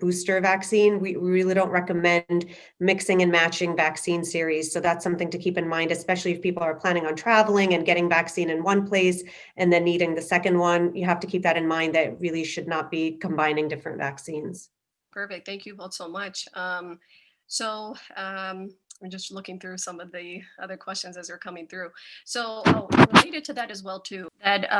booster vaccine. We really don't recommend mixing and matching vaccine series. So that's something to keep in mind, especially if people are planning on traveling and getting vaccine in one place and then needing the second one. You have to keep that in mind, that it really should not be combining different vaccines. Perfect. Thank you both so much. I'm just looking through some of the other questions as they're coming through. So related to that as well, too, that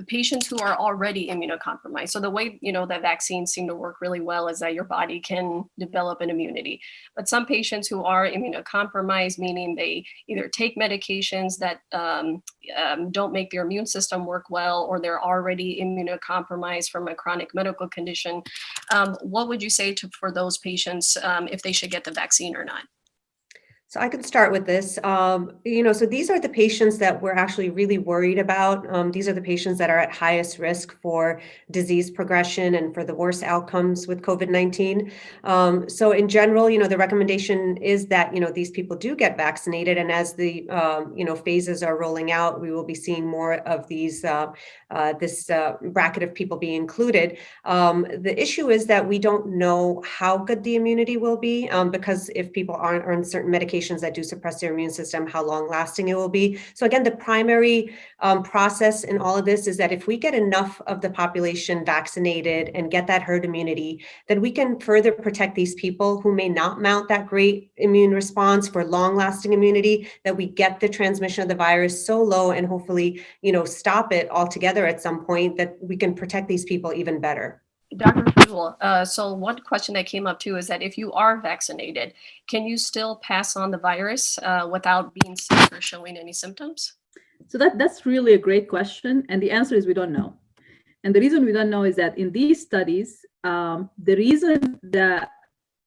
patients who are already immunocompromised. So the way, that vaccines seem to work really well is that your body can develop an immunity. But some patients who are immunocompromised, meaning they either take medications that don't make their immune system work well, or they're already immunocompromised from a chronic medical condition. What would you say for those patients if they should get the vaccine or not? So I can start with this. So these are the patients that we're actually really worried about. These are the patients that are at highest risk for disease progression and for the worst outcomes with COVID-19. So in general, the recommendation is that, these people do get vaccinated. And as the, phases are rolling out, we will be seeing more of these, this bracket of people being included. The issue is that we don't know how good the immunity will be, because if people aren't on certain medications that do suppress their immune system, how long lasting it will be. So again, the primary process in all of this is that if we get enough of the population vaccinated and get that herd immunity, then we can further protect these people who may not mount that great immune response for long lasting immunity, that we get the transmission of the virus so low and hopefully, stop it altogether at some point, that we can protect these people even better. Dr. Fadul, so one question that came up too is that if you are vaccinated, can you still pass on the virus without being sick or showing any symptoms? So that's really a great question. And the answer is we don't know. And the reason we don't know is that in these studies, the reason that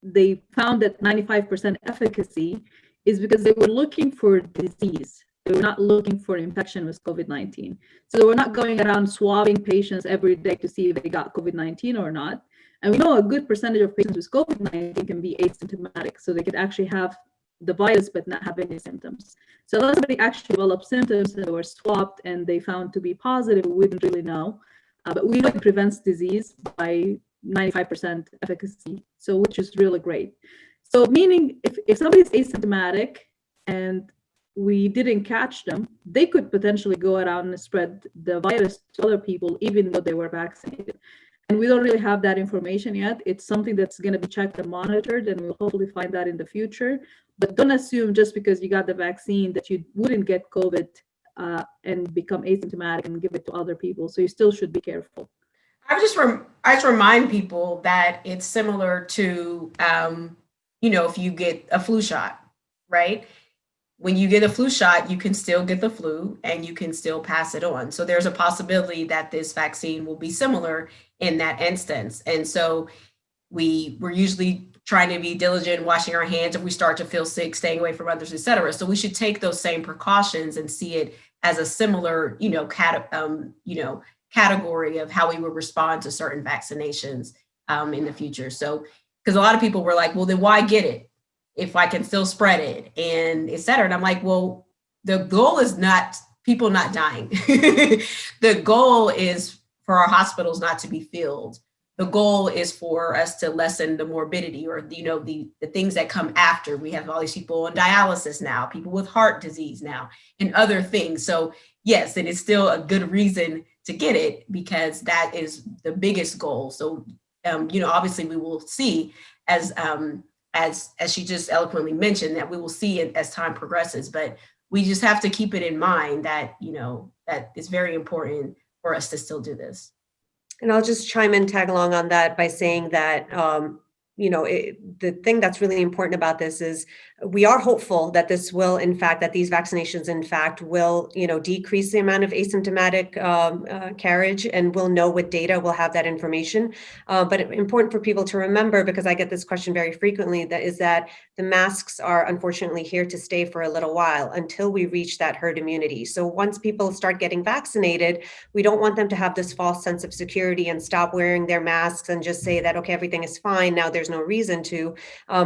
they found that 95% efficacy is because they were looking for disease. They were not looking for infection with COVID-19. So they were not going around swabbing patients every day to see if they got COVID-19 or not. And we know a good percentage of patients with COVID-19 can be asymptomatic. So they could actually have the virus but not have any symptoms. So unless somebody actually developed symptoms and they were swabbed and they found to be positive, we didn't really know. But we know it prevents disease by 95% efficacy, so which is really great. So meaning if somebody's asymptomatic and we didn't catch them, they could potentially go around and spread the virus to other people, even though they were vaccinated. And we don't really have that information yet. It's something that's going to be checked and monitored, and we'll hopefully find that in the future. But don't assume just because you got the vaccine that you wouldn't get COVID and become asymptomatic and give it to other people. So you still should be careful. I just remind people that it's similar to, if you get a flu shot, right? When you get a flu shot, you can still get the flu and you can still pass it on. So there's a possibility that this vaccine will be similar in that instance. And so we're usually trying to be diligent, washing our hands if we start to feel sick, staying away from others, et cetera. So we should take those same precautions and see it as a similar, category of how we would respond to certain vaccinations in the future. So, because a lot of people were like, well, then why get it if I can still spread it and et cetera. And I'm like, well, the goal is not people not dying. The goal is for our hospitals not to be filled. The goal is for us to lessen the morbidity or, the things that come after. We have all these people on dialysis now, people with heart disease now, and other things. So yes, it is still a good reason to get it, because that is the biggest goal. So, obviously we will see as she just eloquently mentioned, that we will see it as time progresses, but we just have to keep it in mind that, that it's very important for us to still do this. And I'll just chime in, tag along on that by saying that, the thing that's really important about this is we are hopeful that this will, in fact, that these vaccinations, in fact, will, decrease the amount of asymptomatic carriage, and we'll know with data, we'll have that information. But important for people to remember, because I get this question very frequently, that the masks are unfortunately here to stay for a little while until we reach that herd immunity. So once people start getting vaccinated, we don't want them to have this false sense of security and stop wearing their masks and just say that, okay, everything is fine now, there's no reason to,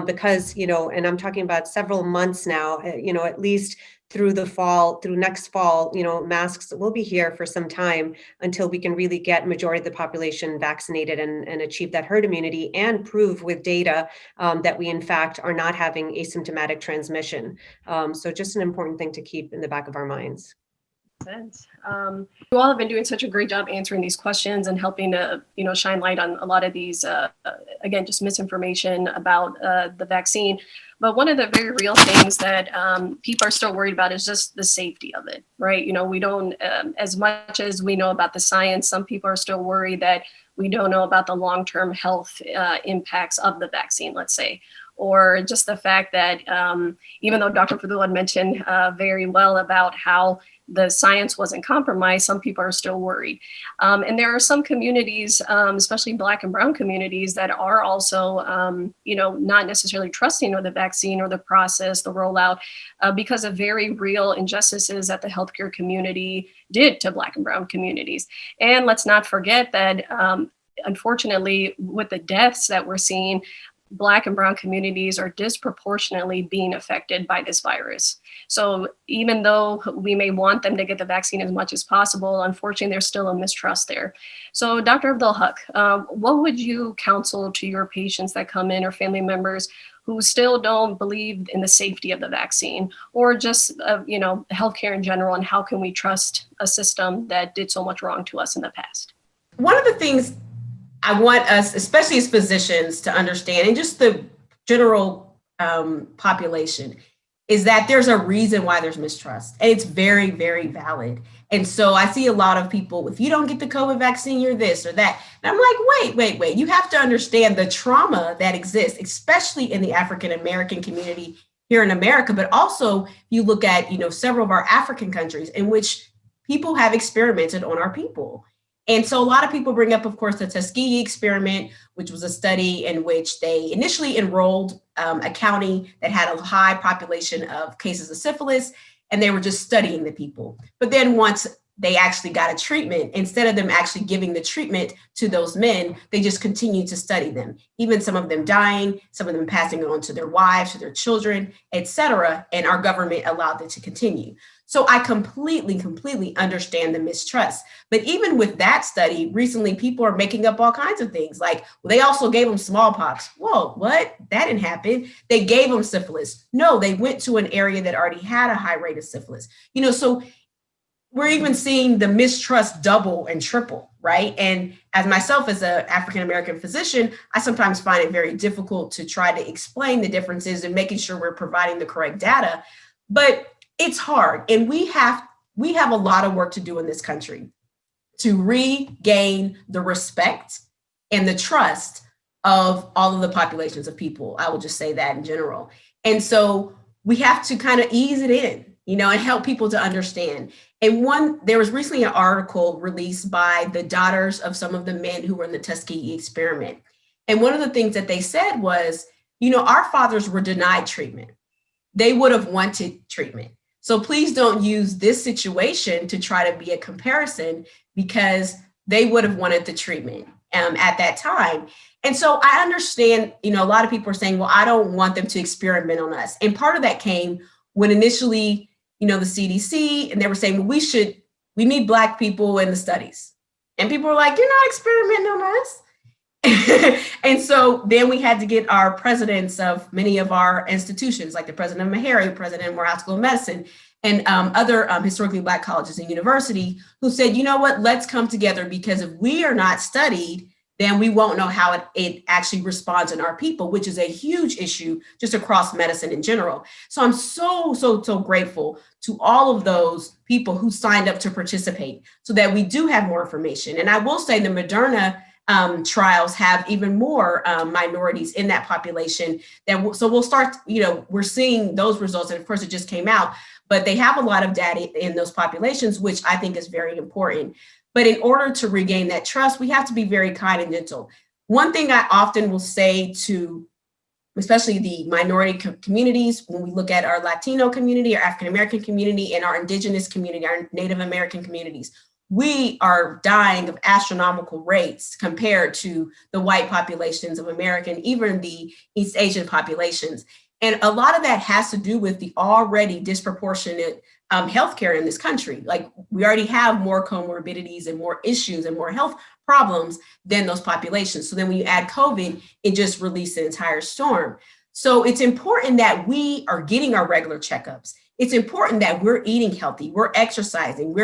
because, and I'm talking about several months now, at least through the fall, through next fall, masks will be here for some time until we can really get majority of the population vaccinated and achieve that herd immunity and prove with data that we in fact are not having asymptomatic transmission. So just an important thing to keep in the back of our minds. Sense. You all have been doing such a great job answering these questions and helping to, shine light on a lot of these, again, just misinformation about the vaccine. But one of the very real things that people are still worried about is just the safety of it, right? We don't, as much as we know about the science, some people are still worried that we don't know about the long-term health impacts of the vaccine, let's say. Or just the fact that even though Dr. Fadul had mentioned very well about how the science wasn't compromised, some people are still worried. And there are some communities, especially Black and Brown communities, that are also, not necessarily trusting of the vaccine or the process, the rollout, because of very real injustices that the healthcare community did to Black and Brown communities. And let's not forget that, unfortunately, with the deaths that we're seeing, Black and Brown communities are disproportionately being affected by this virus. So even though we may want them to get the vaccine as much as possible, unfortunately, there's still a mistrust there. So Dr. Abdul Haqq, what would you counsel to your patients that come in or family members who still don't believe in the safety of the vaccine, or just, healthcare in general, and how can we trust a system that did so much wrong to us in the past? One of the things I want us, especially as physicians, to understand, and just the general population, is that there's a reason why there's mistrust, and it's very, very valid. And so I see a lot of people, if you don't get the COVID vaccine, you're this or that. And I'm like, wait. You have to understand the trauma that exists, especially in the African-American community here in America, but also you look at, several of our African countries in which people have experimented on our people. And so a lot of people bring up, of course, the Tuskegee experiment, which was a study in which they initially enrolled a county that had a high population of cases of syphilis, and they were just studying the people. But then once they actually got a treatment, instead of them actually giving the treatment to those men, they just continued to study them, even some of them dying, some of them passing it on to their wives, to their children, et cetera. And our government allowed it to continue. So I completely understand the mistrust. But even with that study, recently people are making up all kinds of things like, well, they also gave them smallpox. Whoa, what? That didn't happen. They gave them syphilis. No, they went to an area that already had a high rate of syphilis. So we're even seeing the mistrust double and triple, right? And as myself, as an African-American physician, I sometimes find it very difficult to try to explain the differences and making sure we're providing the correct data. But it's hard, and we have a lot of work to do in this country to regain the respect and the trust of all of the populations of people. I will just say that in general. And so we have to kind of ease it in, and help people to understand. And there was recently an article released by the daughters of some of the men who were in the Tuskegee experiment. And one of the things that they said was, our fathers were denied treatment. They would have wanted treatment. So please don't use this situation to try to be a comparison, because they would have wanted the treatment at that time. And so I understand, a lot of people are saying, well, I don't want them to experiment on us. And part of that came when initially, the CDC, and they were saying, well, we need Black people in the studies. And people were like, you're not experimenting on us. And so then we had to get our presidents of many of our institutions, like the president of Meharry, president of Morehouse School of Medicine, and other historically Black colleges and universities who said, you know what, let's come together, because if we are not studied, then we won't know how it actually responds in our people, which is a huge issue just across medicine in general. So I'm so grateful to all of those people who signed up to participate so that we do have more information. And I will say the Moderna trials have even more minorities in that population. So we'll start, we're seeing those results. And of course, it just came out, but they have a lot of data in those populations, which I think is very important. But in order to regain that trust, we have to be very kind and gentle. One thing I often will say to, especially the minority communities, when we look at our Latino community, our African-American community, and our indigenous community, our Native American communities, we are dying of astronomical rates compared to the white populations of America and even the East Asian populations. And a lot of that has to do with the already disproportionate healthcare in this country. Like, we already have more comorbidities and more issues and more health problems than those populations. So then when you add COVID, it just released an entire storm. So it's important that we are getting our regular checkups. It's important that we're eating healthy, we're exercising,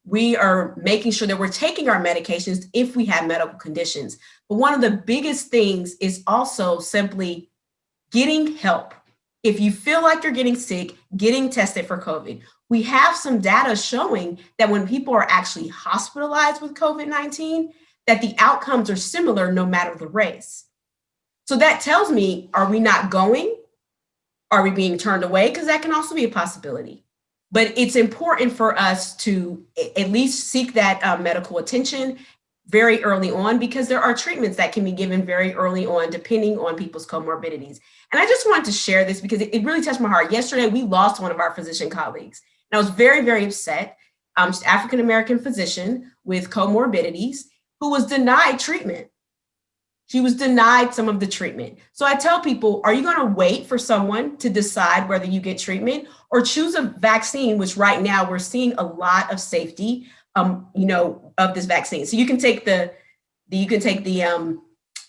we are making sure that we're taking our medications if we have medical conditions. But one of the biggest things is also simply getting help. If you feel like you're getting sick, getting tested for COVID. We have some data showing that when people are actually hospitalized with COVID-19, that the outcomes are similar no matter the race. So that tells me, are we not going? Are we being turned away? Because that can also be a possibility. But it's important for us to at least seek that medical attention very early on, because there are treatments that can be given very early on, depending on people's comorbidities. And I just wanted to share this because it really touched my heart. Yesterday, we lost one of our physician colleagues. And I was very, very upset. She's an African-American physician with comorbidities who was denied treatment. She was denied some of the treatment. So I tell people, are you going to wait for someone to decide whether you get treatment, or choose a vaccine, which right now we're seeing a lot of safety, of this vaccine. So you can take the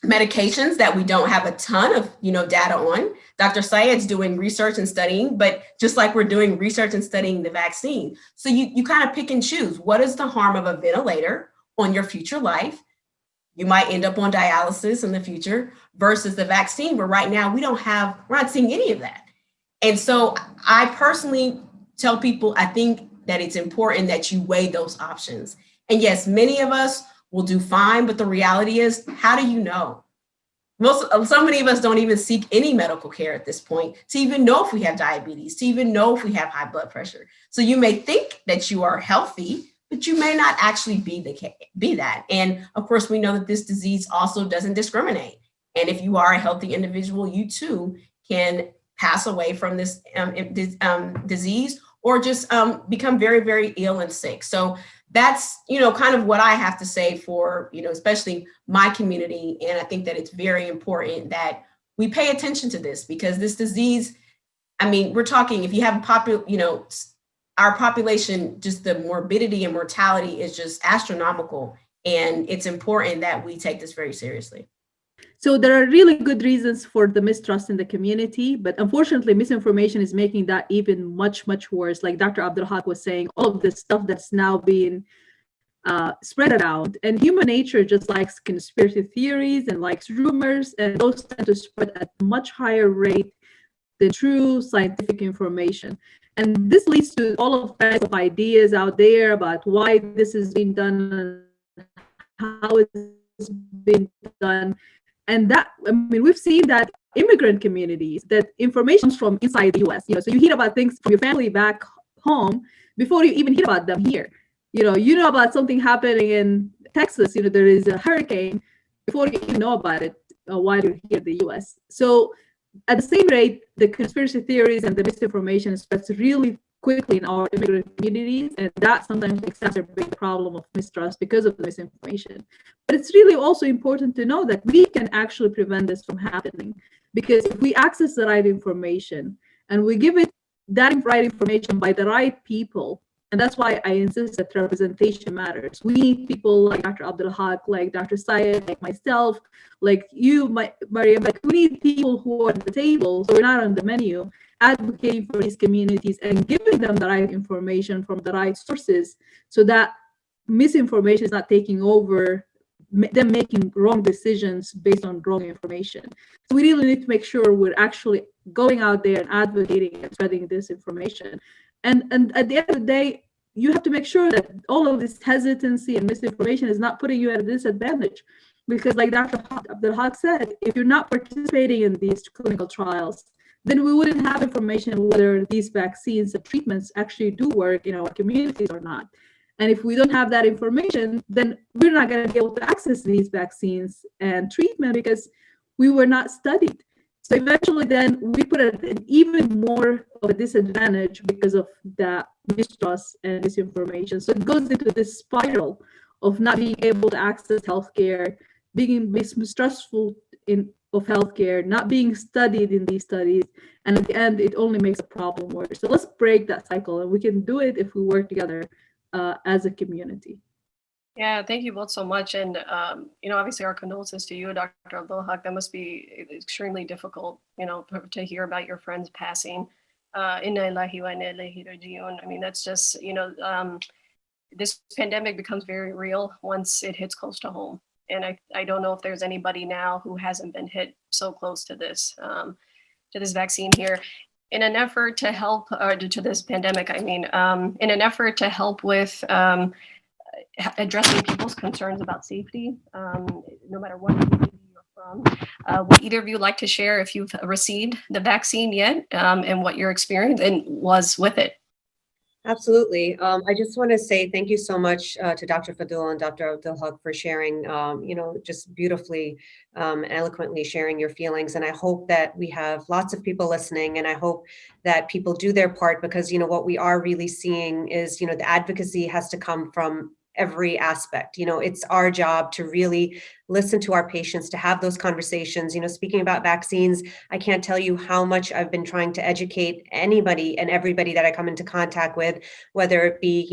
medications that we don't have a ton of, data on. Dr. Syed's doing research and studying, but just like we're doing research and studying the vaccine. So you kind of pick and choose. What is the harm of a ventilator on your future life? You might end up on dialysis in the future versus the vaccine, where right now we're not seeing any of that. And so I personally tell people, I think that it's important that you weigh those options. And yes, many of us will do fine, but the reality is, how do you know? So many of us don't even seek any medical care at this point to even know if we have diabetes, to even know if we have high blood pressure. So you may think that you are healthy, but you may not actually be that. And of course, we know that this disease also doesn't discriminate. And if you are a healthy individual, you too can pass away from this disease, or just become very, very ill and sick. So that's, kind of what I have to say for, especially my community. And I think that it's very important that we pay attention to this, because this disease, we're talking, if you have our population, just the morbidity and mortality is just astronomical. And it's important that we take this very seriously. So there are really good reasons for the mistrust in the community, but unfortunately, misinformation is making that even much, much worse. Like Dr. Abdul Haqq was saying, all of this stuff that's now being spread around. And human nature just likes conspiracy theories and likes rumors, and those tend to spread at a much higher rate than true scientific information. And this leads to all of kinds of ideas out there about why this is being done and how it's being done. And that, we've seen that immigrant communities, that information comes from inside the US, so you hear about things from your family back home before you even hear about them here. You know about something happening in Texas, there is a hurricane before you even know about it while you're here in the US. So at the same rate, the conspiracy theories and the misinformation spreads really quickly in our immigrant communities, and that sometimes exacerbates the problem of mistrust because of the misinformation. But it's really also important to know that we can actually prevent this from happening, because if we access the right information and we give it that right information by the right people, And that's why I insist that representation matters. We need people like Dr. Abdul Haqq, like Dr. Syed, like myself, like you, Mariam, like we need people who are at the table, so we're not on the menu, advocating for these communities and giving them the right information from the right sources so that misinformation is not taking over them making wrong decisions based on wrong information. So we really need to make sure we're actually going out there and advocating and spreading this information. And at the end of the day, you have to make sure that all of this hesitancy and misinformation is not putting you at a disadvantage. Because like Dr. Abdul Haqq said, if you're not participating in these clinical trials, then we wouldn't have information whether these vaccines and treatments actually do work in our communities or not. And if we don't have that information, then we're not going to be able to access these vaccines and treatment because we were not studied. So eventually then we put an even more of a disadvantage because of that mistrust and disinformation. So it goes into this spiral of not being able to access healthcare, being mistrustful of healthcare, not being studied in these studies, and at the end, it only makes a problem worse. So let's break that cycle, and we can do it if we work together as a community. Yeah, thank you both so much. And, obviously our condolences to you, Dr. Abdul Haqq. That must be extremely difficult, to hear about your friends passing. Inna lillahi wa inna ilaihi raji'un. I mean, that's just, this pandemic becomes very real once it hits close to home. And I don't know if there's anybody now who hasn't been hit so close to this vaccine here. In an effort to help, to this pandemic, in an effort to help with addressing people's concerns about safety, no matter what community you're from. Would either of you like to share if you've received the vaccine yet, and what your experience was with it? Absolutely. I just want to say thank you so much to Dr. Fadul and Dr. Abdul Haqq for sharing, just beautifully and eloquently sharing your feelings. And I hope that we have lots of people listening, and I hope that people do their part, because, what we are really seeing is, the advocacy has to come from every aspect. It's our job to really listen to our patients, to have those conversations. Speaking about vaccines, I can't tell you how much I've been trying to educate anybody and everybody that I come into contact with, whether it be,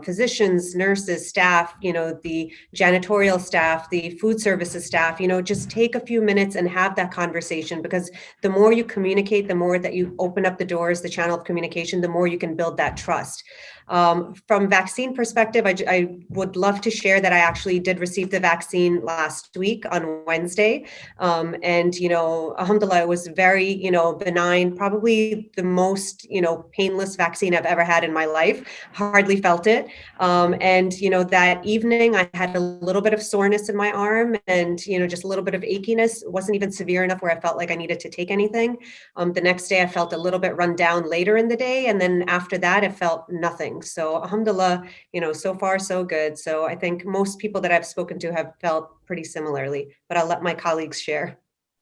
physicians, nurses, staff, the janitorial staff, the food services staff, just take a few minutes and have that conversation, because the more you communicate, the more that you open up the doors, the channel of communication, the more you can build that trust. From vaccine perspective, I would love to share that I actually did receive the vaccine last week on Wednesday. And, alhamdulillah, it was very, benign, probably the most, painless vaccine I've ever had in my life. Hardly felt it. And, that evening I had a little bit of soreness in my arm and, just a little bit of achiness. It wasn't even severe enough where I felt like I needed to take anything. The next day I felt a little bit run down later in the day. And then after that, I felt nothing. So alhamdulillah, so far so good. So I think most people that I've spoken to have felt pretty similarly, but I'll let my colleagues share.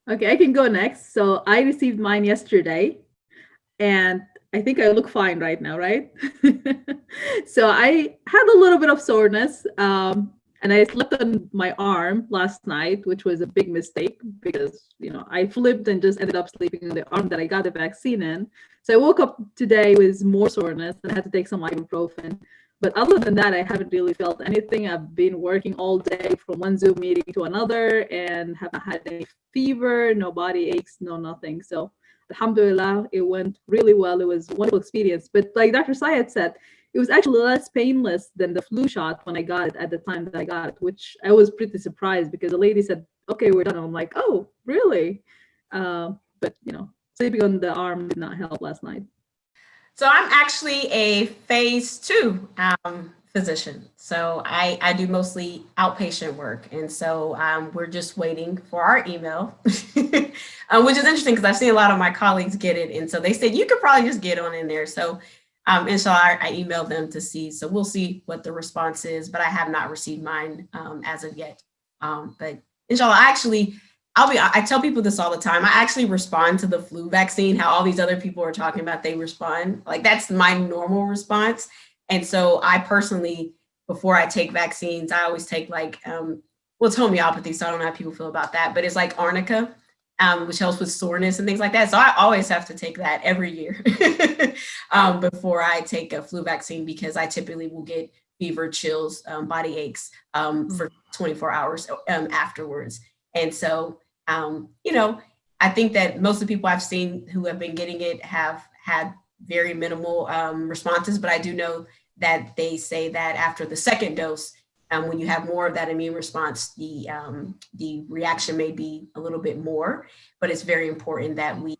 Okay, I can go next. So I received mine yesterday, and I think I look fine right now, right? So I had a little bit of soreness, and I slept on my arm last night, which was a big mistake because, I flipped and just ended up sleeping on the arm that I got the vaccine in. So I woke up today with more soreness and I had to take some ibuprofen. But other than that, I haven't really felt anything. I've been working all day from one Zoom meeting to another and haven't had any fever, no body aches, no nothing. So alhamdulillah, it went really well. It was a wonderful experience. But like Dr. Syed said, it was actually less painless than the flu shot when I got it at the time that I got it, which I was pretty surprised because the lady said, okay, we're done. I'm like, oh, really? But, sleeping on the arm did not help last night. So I'm actually a phase 2 physician. So I do mostly outpatient work. And so we're just waiting for our email, which is interesting because I've seen a lot of my colleagues get it. And so they said, you could probably just get on in there. So inshallah, I emailed them to see. So we'll see what the response is, but I have not received mine as of yet. But inshallah, I tell people this all the time. I actually respond to the flu vaccine, how all these other people are talking about, they respond. Like that's my normal response. And so I personally, before I take vaccines, I always take like, it's homeopathy, so I don't know how people feel about that, but it's like arnica. which helps with soreness and things like that. So I always have to take that every year before I take a flu vaccine, because I typically will get fever, chills, body aches for 24 hours afterwards. And so, I think that most of the people I've seen who have been getting it have had very minimal responses, but I do know that they say that after the second dose, when you have more of that immune response, the reaction may be a little bit more, but it's very important that we,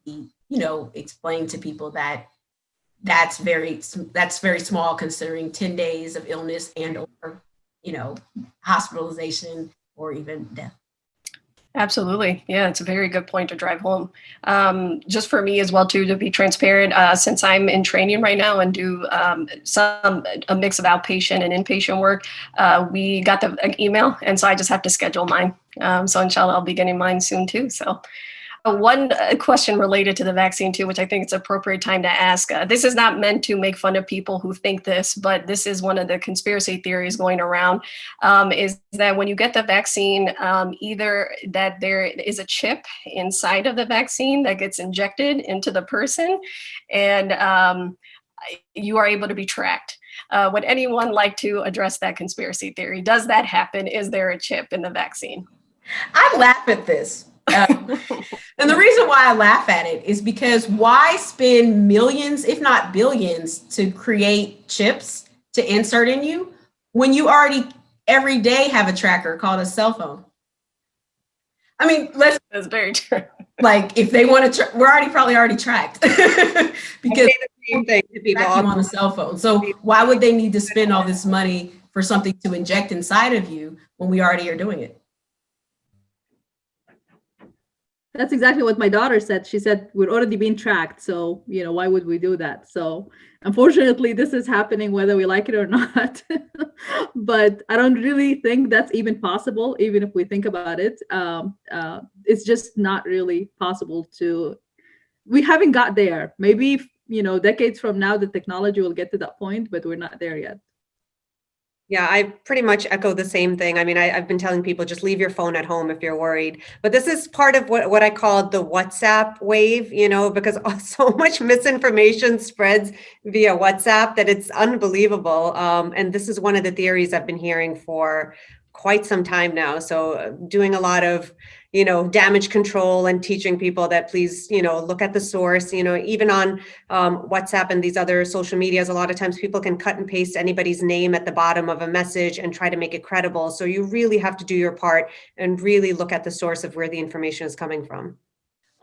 explain to people that that's very small, considering 10 days of illness and or, hospitalization or even death. Absolutely. Yeah, it's a very good point to drive home. Just for me as well, too, to be transparent, since I'm in training right now and do a mix of outpatient and inpatient work, we got the email, and so I just have to schedule mine. So inshallah, I'll be getting mine soon too. So one question related to the vaccine too, which I think it's appropriate time to ask. This is not meant to make fun of people who think this, but this is one of the conspiracy theories going around, is that when you get the vaccine, either that there is a chip inside of the vaccine that gets injected into the person, and you are able to be tracked. Would anyone like to address that conspiracy theory? Does that happen? Is there a chip in the vaccine? I laugh at this. And the reason why I laugh at it is because why spend millions, if not billions, to create chips to insert in you when you already every day have a tracker called a cell phone? I mean, that's very true. Like, if they want to, we're probably already tracked because the same thing to people on a cell phone. So why would they need to spend all this money for something to inject inside of you when we already are doing it? That's exactly what my daughter said. She said, we're already being tracked. So, why would we do that? So unfortunately, this is happening whether we like it or not. But I don't really think that's even possible, even if we think about it. It's just not really possible we haven't got there. Maybe, decades from now, the technology will get to that point, but we're not there yet. Yeah, I pretty much echo the same thing. I mean, I've been telling people just leave your phone at home if you're worried. But this is part of what I call the WhatsApp wave, because so much misinformation spreads via WhatsApp that it's unbelievable. And this is one of the theories I've been hearing for quite some time now. So doing a lot of damage control and teaching people that please, look at the source, even on WhatsApp and these other social medias, a lot of times people can cut and paste anybody's name at the bottom of a message and try to make it credible. So you really have to do your part and really look at the source of where the information is coming from.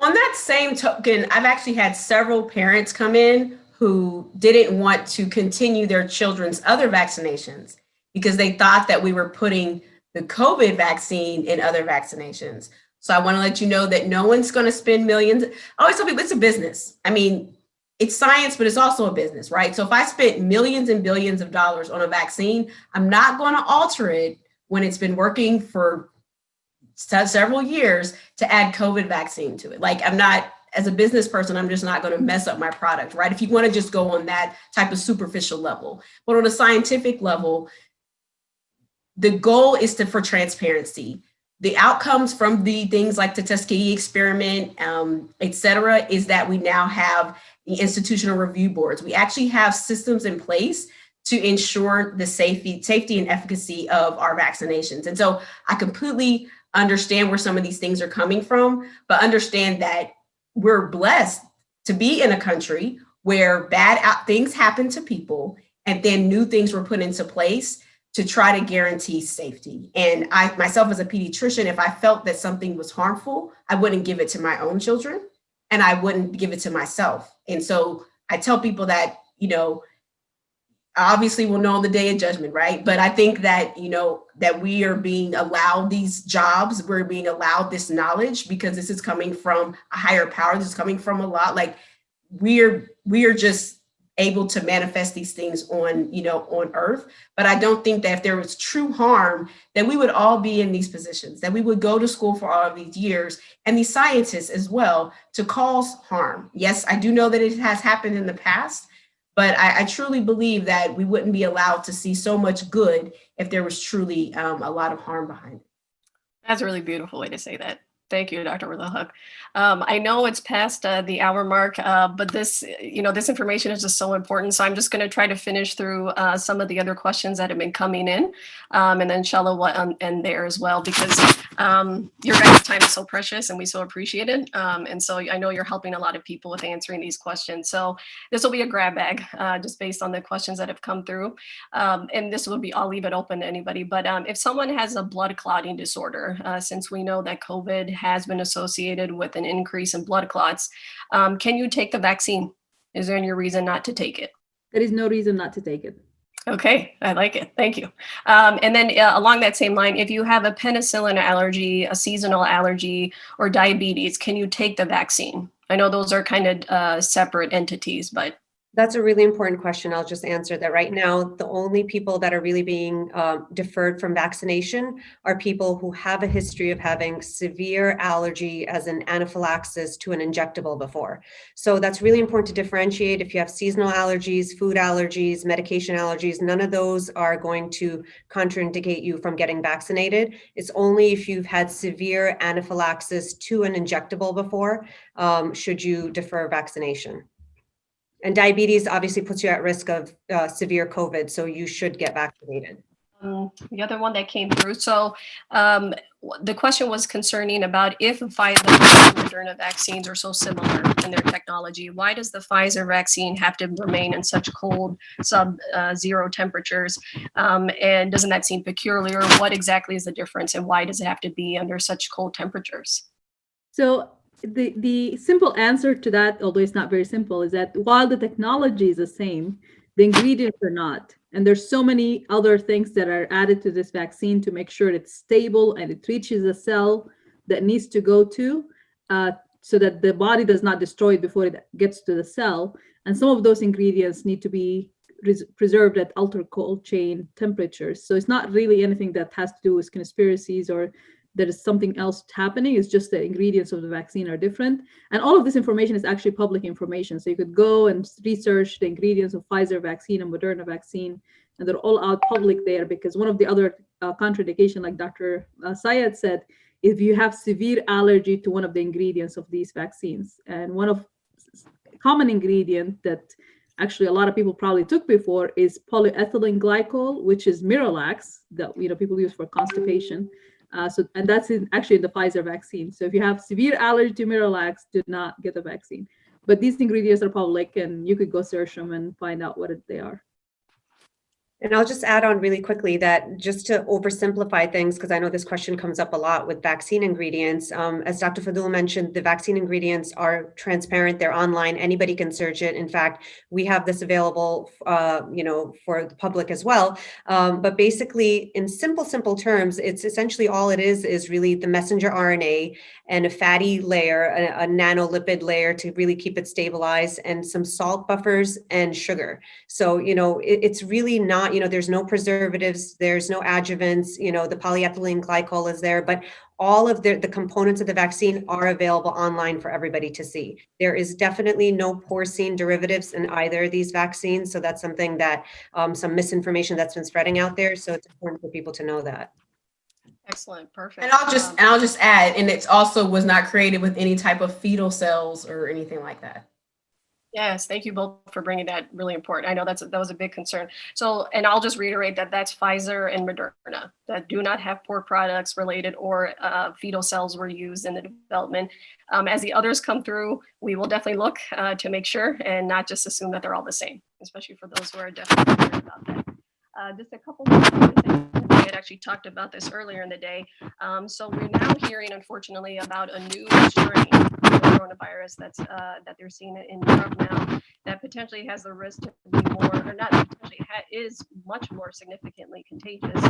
On that same token, I've actually had several parents come in who didn't want to continue their children's other vaccinations because they thought that we were putting the COVID vaccine in other vaccinations. So I want to let you know that no one's going to spend millions. I always tell people it's a business. I mean, it's science, but it's also a business, right? So if I spent millions and billions of dollars on a vaccine, I'm not going to alter it when it's been working for several years to add COVID vaccine to it. Like, I'm not, as a business person, I'm just not going to mess up my product, right? If you want to just go on that type of superficial level, but on a scientific level, the goal is for transparency. The outcomes from the things like the Tuskegee experiment, et cetera, is that we now have the institutional review boards. We actually have systems in place to ensure the safety and efficacy of our vaccinations. And so I completely understand where some of these things are coming from, but understand that we're blessed to be in a country where bad things happen to people and then new things were put into place to try to guarantee safety. And I myself as a pediatrician, if I felt that something was harmful, I wouldn't give it to my own children and I wouldn't give it to myself. And so I tell people that, obviously we'll know on the day of judgment, right? But I think that, that we are being allowed these jobs, we're being allowed this knowledge because this is coming from a higher power. This is coming from a lot, like we are just able to manifest these things on earth. But I don't think that if there was true harm, that we would all be in these positions, that we would go to school for all of these years and these scientists as well to cause harm. Yes, I do know that it has happened in the past, but I truly believe that we wouldn't be allowed to see so much good if there was truly a lot of harm behind it. That's a really beautiful way to say that. Thank you, Dr. Haqq. I know it's past the hour mark, but this, this information is just so important. So I'm just going to try to finish through some of the other questions that have been coming in, and then inshallah we'll end there as well, because your guys' time is so precious and we so appreciate it. And so I know you're helping a lot of people with answering these questions. So this will be a grab bag, just based on the questions that have come through. And this will be, I'll leave it open to anybody. But if someone has a blood clotting disorder, since we know that COVID has been associated with an increase in blood clots, can you take the vaccine? Is there any reason not to take it? There is no reason not to take it. Okay, I like it. Thank you. And then along that same line, if you have a penicillin allergy, a seasonal allergy, or diabetes, can you take the vaccine? I know those are kind of separate entities, but That's a really important question. I'll just answer that right now. The only people that are really being deferred from vaccination are people who have a history of having severe allergy as an anaphylaxis to an injectable before. So that's really important to differentiate. If you have seasonal allergies, food allergies, medication allergies, none of those are going to contraindicate you from getting vaccinated. It's only if you've had severe anaphylaxis to an injectable before, should you defer vaccination. And diabetes obviously puts you at risk of severe COVID, so you should get vaccinated. The other one that came through. So the question was concerning about if Pfizer and Moderna vaccines are so similar in their technology, why does the Pfizer vaccine have to remain in such cold sub-zero temperatures? And doesn't that seem peculiar? What exactly is the difference, and why does it have to be under such cold temperatures? So the simple answer to that, although it's not very simple, is that while the technology is the same, the ingredients are not. And there's so many other things that are added to this vaccine to make sure it's stable and it reaches the cell that needs to go to, so that the body does not destroy it before it gets to the cell. And some of those ingredients need to be preserved at ultra cold chain temperatures. So it's not really anything that has to do with conspiracies or there is something else happening. It's just the ingredients of the vaccine are different. And all of this information is actually public information. So you could go and research the ingredients of Pfizer vaccine and Moderna vaccine, and they're all out public there, because one of the other contraindication, like Dr. Syed said, if you have severe allergy to one of the ingredients of these vaccines. And one of common ingredient that actually a lot of people probably took before is polyethylene glycol, which is Miralax that people use for constipation. And that's actually in the Pfizer vaccine. So if you have severe allergy to Miralax, do not get the vaccine. But these ingredients are public, and you could go search them and find out what they are. And I'll just add on really quickly that, just to oversimplify things, because I know this question comes up a lot with vaccine ingredients. As Dr. Fadul mentioned, the vaccine ingredients are transparent. They're online. Anybody can search it. In fact, we have this available, for the public as well. But basically, in simple terms, it's essentially all it is really the messenger RNA and a fatty layer, a nanolipid layer to really keep it stabilized, and some salt buffers and sugar. So, it's really not, there's no preservatives, there's no adjuvants, the polyethylene glycol is there, but all of the components of the vaccine are available online for everybody to see. There is definitely no porcine derivatives in either of these vaccines. So that's something that some misinformation that's been spreading out there. So it's important for people to know that. Excellent, perfect. And I'll just add, and it also was not created with any type of fetal cells or anything like that. Yes, thank you both for bringing that. Really important. I know that was a big concern. So, and I'll just reiterate that that's Pfizer and Moderna that do not have pork products related or fetal cells were used in the development. As the others come through, we will definitely look to make sure and not just assume that they're all the same, especially for those who are definitely concerned about that. Just a couple more things. We had actually talked about this earlier in the day. So we're now hearing, unfortunately, about a new strain of coronavirus that they're seeing in Europe now that potentially has the risk to be more, or not potentially, is much more significantly contagious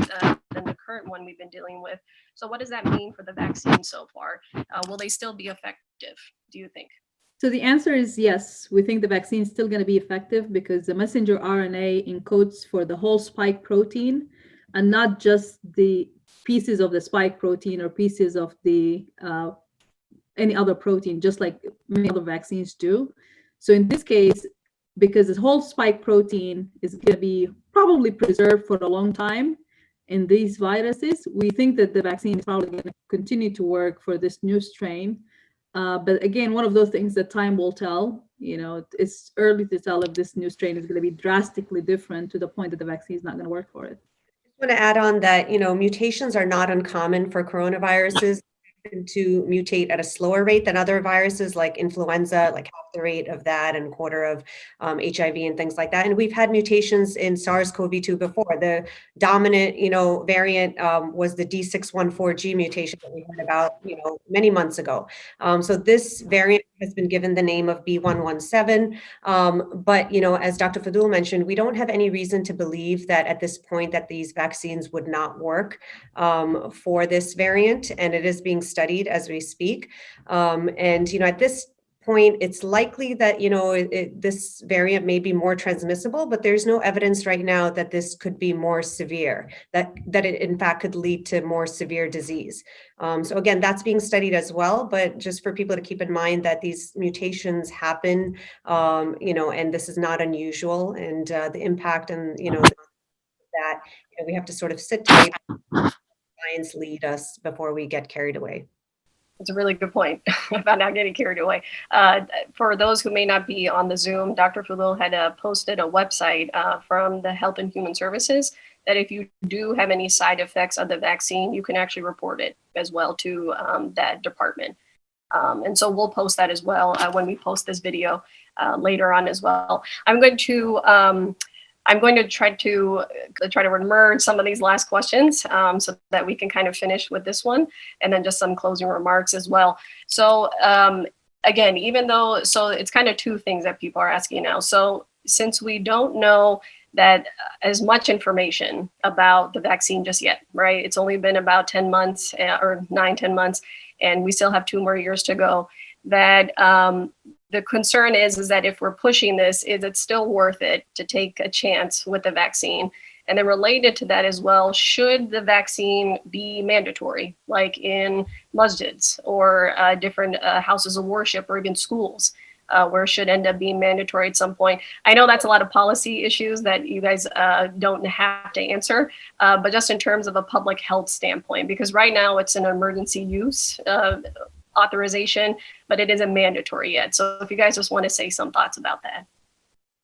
than the current one we've been dealing with. So what does that mean for the vaccine so far? Will they still be effective, do you think? So the answer is yes. We think the vaccine is still going to be effective because the messenger RNA encodes for the whole spike protein and not just the pieces of the spike protein or pieces of the any other protein, just like many other vaccines do. So in this case, because this whole spike protein is going to be probably preserved for a long time, in these viruses, we think that the vaccine is probably going to continue to work for this new strain. But again, one of those things that time will tell. It's early to tell if this new strain is going to be drastically different to the point that the vaccine is not going to work for it. I want to add on that, mutations are not uncommon for coronaviruses to mutate at a slower rate than other viruses like influenza, like half the rate of that and quarter of HIV and things like that. And we've had mutations in SARS-CoV-2 before. The dominant, variant was the D614G mutation that we heard about, many months ago. So this variant has been given the name of B117. But, as Dr. Fadul mentioned, we don't have any reason to believe that at this point that these vaccines would not work for this variant, and it is being studied as we speak. And, at this point, it's likely that, this variant may be more transmissible, but there's no evidence right now that this could be more severe, that it in fact could lead to more severe disease. So again, that's being studied as well, but just for people to keep in mind that these mutations happen, and this is not unusual, and the impact and, that we have to sort of sit tight, science lead us before we get carried away. That's a really good point about not getting carried away. For those who may not be on the Zoom, Dr. Fadul had posted a website from the Health and Human Services that if you do have any side effects of the vaccine, you can actually report it as well to that department. And so we'll post that as well when we post this video later on as well. I'm going to try to merge some of these last questions so that we can kind of finish with this one, and then just some closing remarks as well. So again, so it's kind of two things that people are asking now. So since we don't know that as much information about the vaccine just yet, right? It's only been about 10 months or 9-10 months, and we still have 2 more years to go. That the concern is that if we're pushing this, is it still worth it to take a chance with the vaccine? And then related to that as well, should the vaccine be mandatory, like in masjids or different houses of worship or even schools, where it should end up being mandatory at some point? I know that's a lot of policy issues that you guys don't have to answer, but just in terms of a public health standpoint, because right now it's an emergency use authorization, but it isn't mandatory yet. So if you guys just want to say some thoughts about that.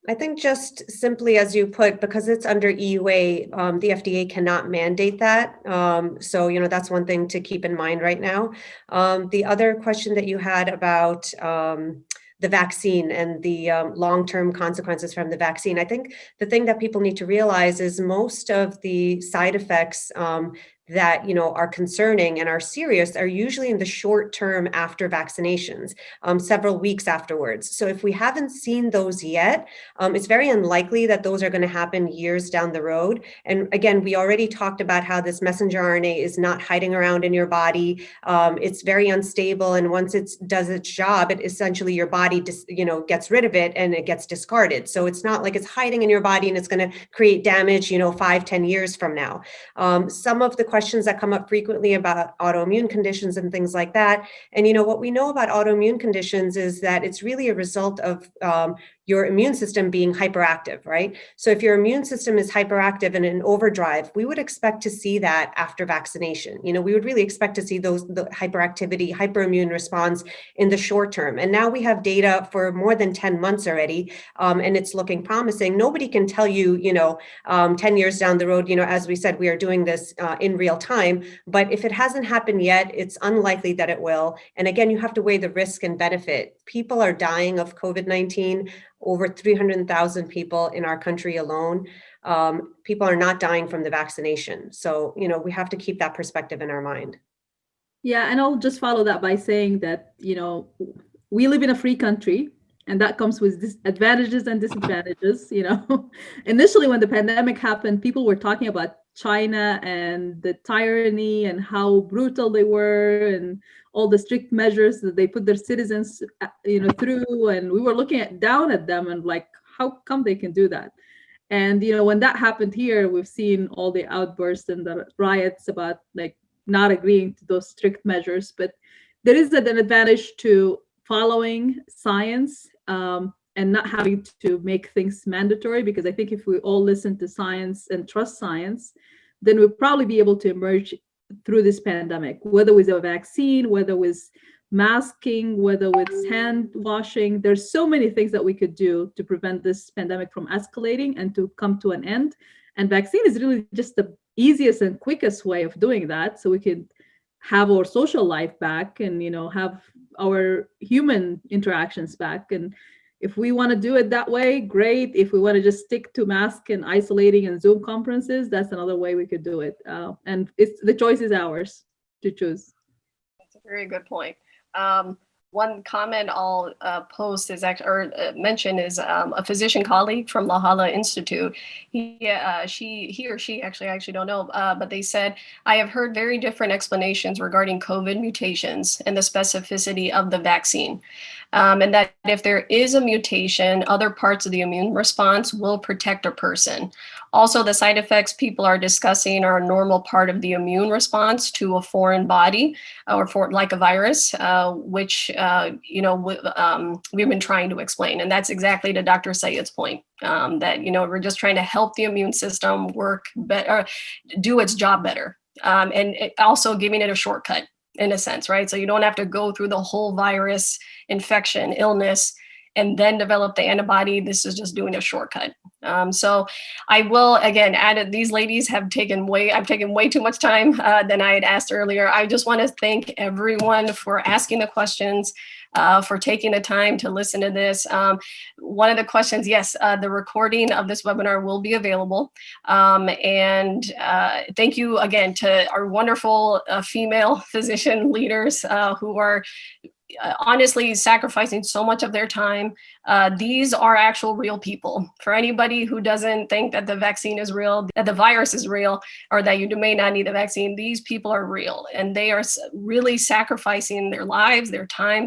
I think just simply as you put, because it's under EUA, the FDA cannot mandate that. So, that's one thing to keep in mind right now. The other question that you had about the vaccine and the long-term consequences from the vaccine, I think the thing that people need to realize is most of the side effects that are concerning and are serious are usually in the short term after vaccinations, several weeks afterwards. So if we haven't seen those yet, it's very unlikely that those are going to happen years down the road. And again, we already talked about how this messenger RNA is not hiding around in your body. It's very unstable, and once it does its job, it essentially your body gets rid of it and it gets discarded. So it's not like it's hiding in your body and it's going to create damage 5-10 years from now. Some of the questions that come up frequently about autoimmune conditions and things like that. And what we know about autoimmune conditions is that it's really a result of your immune system being hyperactive, right? So if your immune system is hyperactive and in overdrive, we would expect to see that after vaccination. We would really expect to see the hyperactivity, hyperimmune response in the short term. And now we have data for more than 10 months already, and it's looking promising. Nobody can tell you, 10 years down the road, as we said, we are doing this in real time. But if it hasn't happened yet, it's unlikely that it will. And again, you have to weigh the risk and benefit. People are dying of COVID-19. Over 300,000 people in our country alone. People are not dying from the vaccination. So, we have to keep that perspective in our mind. Yeah, and I'll just follow that by saying that, we live in a free country, and that comes with advantages and disadvantages. Initially when the pandemic happened, people were talking about China and the tyranny and how brutal they were and all the strict measures that they put their citizens, through. And we were looking down at them and like, how come they can do that? And, when that happened here, we've seen all the outbursts and the riots about like not agreeing to those strict measures. But there is an advantage to following science and not having to make things mandatory, because I think if we all listen to science and trust science, then we'll probably be able to emerge through this pandemic, whether with a vaccine, whether with masking, whether with hand washing. There's so many things that we could do to prevent this pandemic from escalating and to come to an end. And vaccine is really just the easiest and quickest way of doing that. So we could have our social life back and, have our human interactions back. And if we want to do it that way, great. If we want to just stick to mask and isolating and Zoom conferences, that's another way we could do it. And the choice is ours to choose. That's a very good point. One comment I'll post is mention is a physician colleague from La Jolla Institute. He or she actually, I actually don't know, but they said, I have heard very different explanations regarding COVID mutations and the specificity of the vaccine. And that if there is a mutation, other parts of the immune response will protect a person. Also, the side effects people are discussing are a normal part of the immune response to a foreign body or like a virus, which we've been trying to explain. And that's exactly to Dr. Syed's point, that, we're just trying to help the immune system work better, do its job better, and also giving it a shortcut in a sense, right? So you don't have to go through the whole virus infection, illness, and then develop the antibody. This is just doing a shortcut. So I will, again, add these ladies I've taken way too much time than I had asked earlier. I just want to thank everyone for asking the questions, for taking the time to listen to this. One of the questions, yes, the recording of this webinar will be available. And thank you again to our wonderful female physician leaders who are honestly sacrificing so much of their time. These are actual real people. For anybody who doesn't think that the vaccine is real, that the virus is real, or that you may not need the vaccine, these people are real. And they are really sacrificing their lives, their time,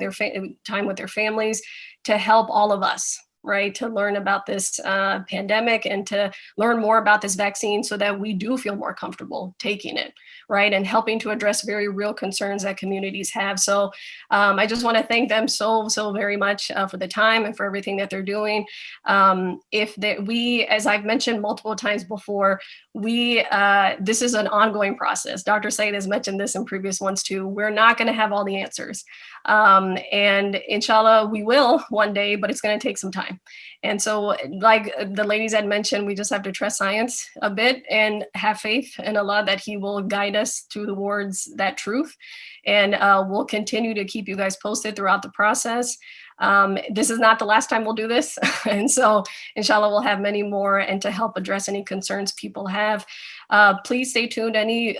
time with their families to help all of us, right? To learn about this pandemic and to learn more about this vaccine so that we do feel more comfortable taking it, right? And helping to address very real concerns that communities have. So I just want to thank them so very much for the time and for everything that they're doing. We, as I've mentioned multiple times before, this is an ongoing process. Dr. Syed has mentioned this in previous ones too. We're not going to have all the answers. And inshallah, we will one day, but it's going to take some time. And so like the ladies had mentioned, we just have to trust science a bit and have faith in Allah that He will guide us towards that truth. And we'll continue to keep you guys posted throughout the process. This is not the last time we'll do this. And so inshallah, we'll have many more, and to help address any concerns people have. Please stay tuned. Any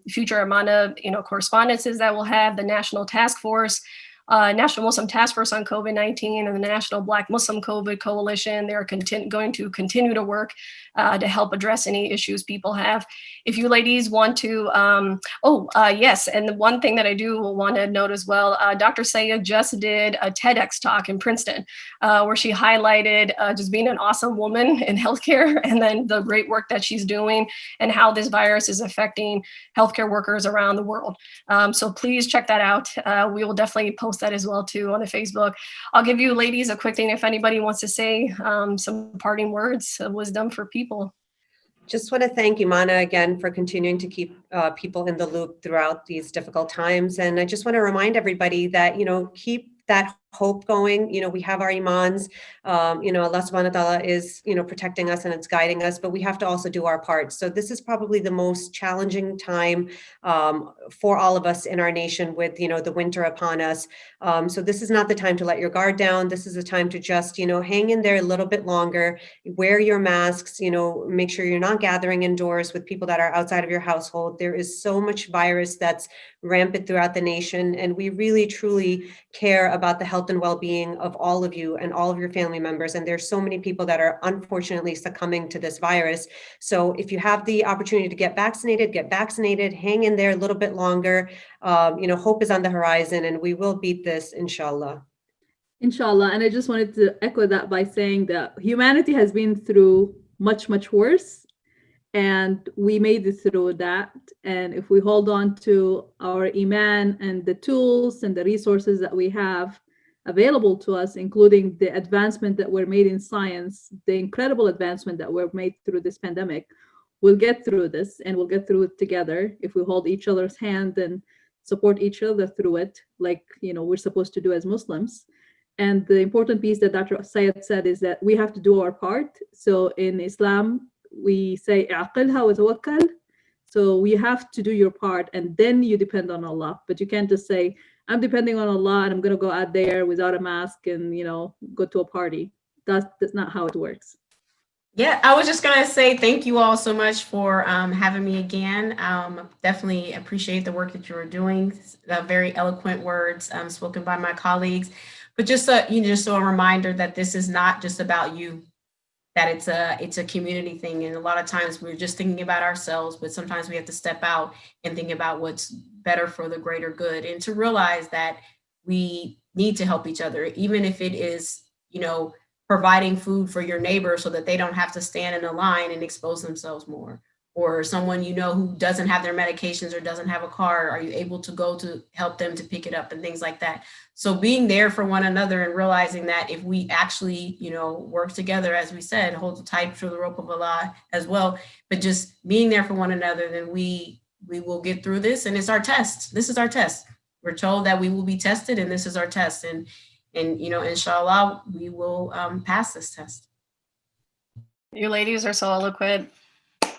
future IMANA correspondences that we'll have, the National Task Force, National Muslim Task Force on COVID-19 and the National Black Muslim COVID Coalition. They're going to continue to work to help address any issues people have. If you ladies want to, yes, and the one thing that I do want to note as well, Dr. Syed just did a TEDx talk in Princeton where she highlighted just being an awesome woman in healthcare, and then the great work that she's doing and how this virus is affecting healthcare workers around the world. So please check that out. We will definitely post that as well too on the Facebook. I'll give you ladies a quick thing if anybody wants to say some parting words of wisdom for people. Just want to thank IMANA again for continuing to keep people in the loop throughout these difficult times. And I just want to remind everybody that, keep that hope going. We have our imams, Allah subhanahu wa ta'ala is, protecting us and it's guiding us, but we have to also do our part. So this is probably the most challenging time for all of us in our nation with, the winter upon us. So this is not the time to let your guard down. This is the time to just, hang in there a little bit longer, wear your masks, make sure you're not gathering indoors with people that are outside of your household. There is so much virus that's rampant throughout the nation. And we really, truly care about the health and well-being of all of you and all of your family members. And there's so many people that are unfortunately succumbing to this virus. So if you have the opportunity to get vaccinated, hang in there a little bit longer. Hope is on the horizon and we will beat this, inshallah. Inshallah. And I just wanted to echo that by saying that humanity has been through much, much worse. And we made it through that. And if we hold on to our Iman and the tools and the resources that we have available to us, including the advancement that were made in science, the incredible advancement that were made through this pandemic, we'll get through this, and we'll get through it together if we hold each other's hand and support each other through it, like we're supposed to do as Muslims. And the important piece that Dr. Syed said is that we have to do our part. So in Islam, we say "Aqilha wa tawakkal." So we have to do your part, and then you depend on Allah. But you can't just say, "I'm depending on Allah, and I'm going to go out there without a mask and go to a party." That's not how it works. Yeah, I was just going to say thank you all so much for having me again. Definitely appreciate the work that you are doing. Very eloquent words spoken by my colleagues. But just a reminder that this is not just about you, that it's a community thing. And a lot of times we're just thinking about ourselves, but sometimes we have to step out and think about what's better for the greater good, and to realize that we need to help each other, even if it is, providing food for your neighbor so that they don't have to stand in a line and expose themselves more, or someone who doesn't have their medications or doesn't have a car, are you able to go to help them to pick it up and things like that. So being there for one another and realizing that if we actually, work together, as we said, hold tight to the rope of Allah as well, but just being there for one another, then we will get through this. And it's our test. This is our test. We're told that we will be tested, and this is our test. And inshallah, we will pass this test. You ladies are so eloquent.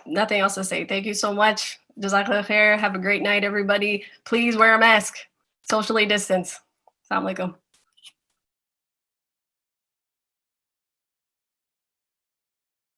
Nothing else to say. Thank you so much. Jazakallah khair. Have a great night, everybody. Please wear a mask. Socially distance. Assalamu alaikum.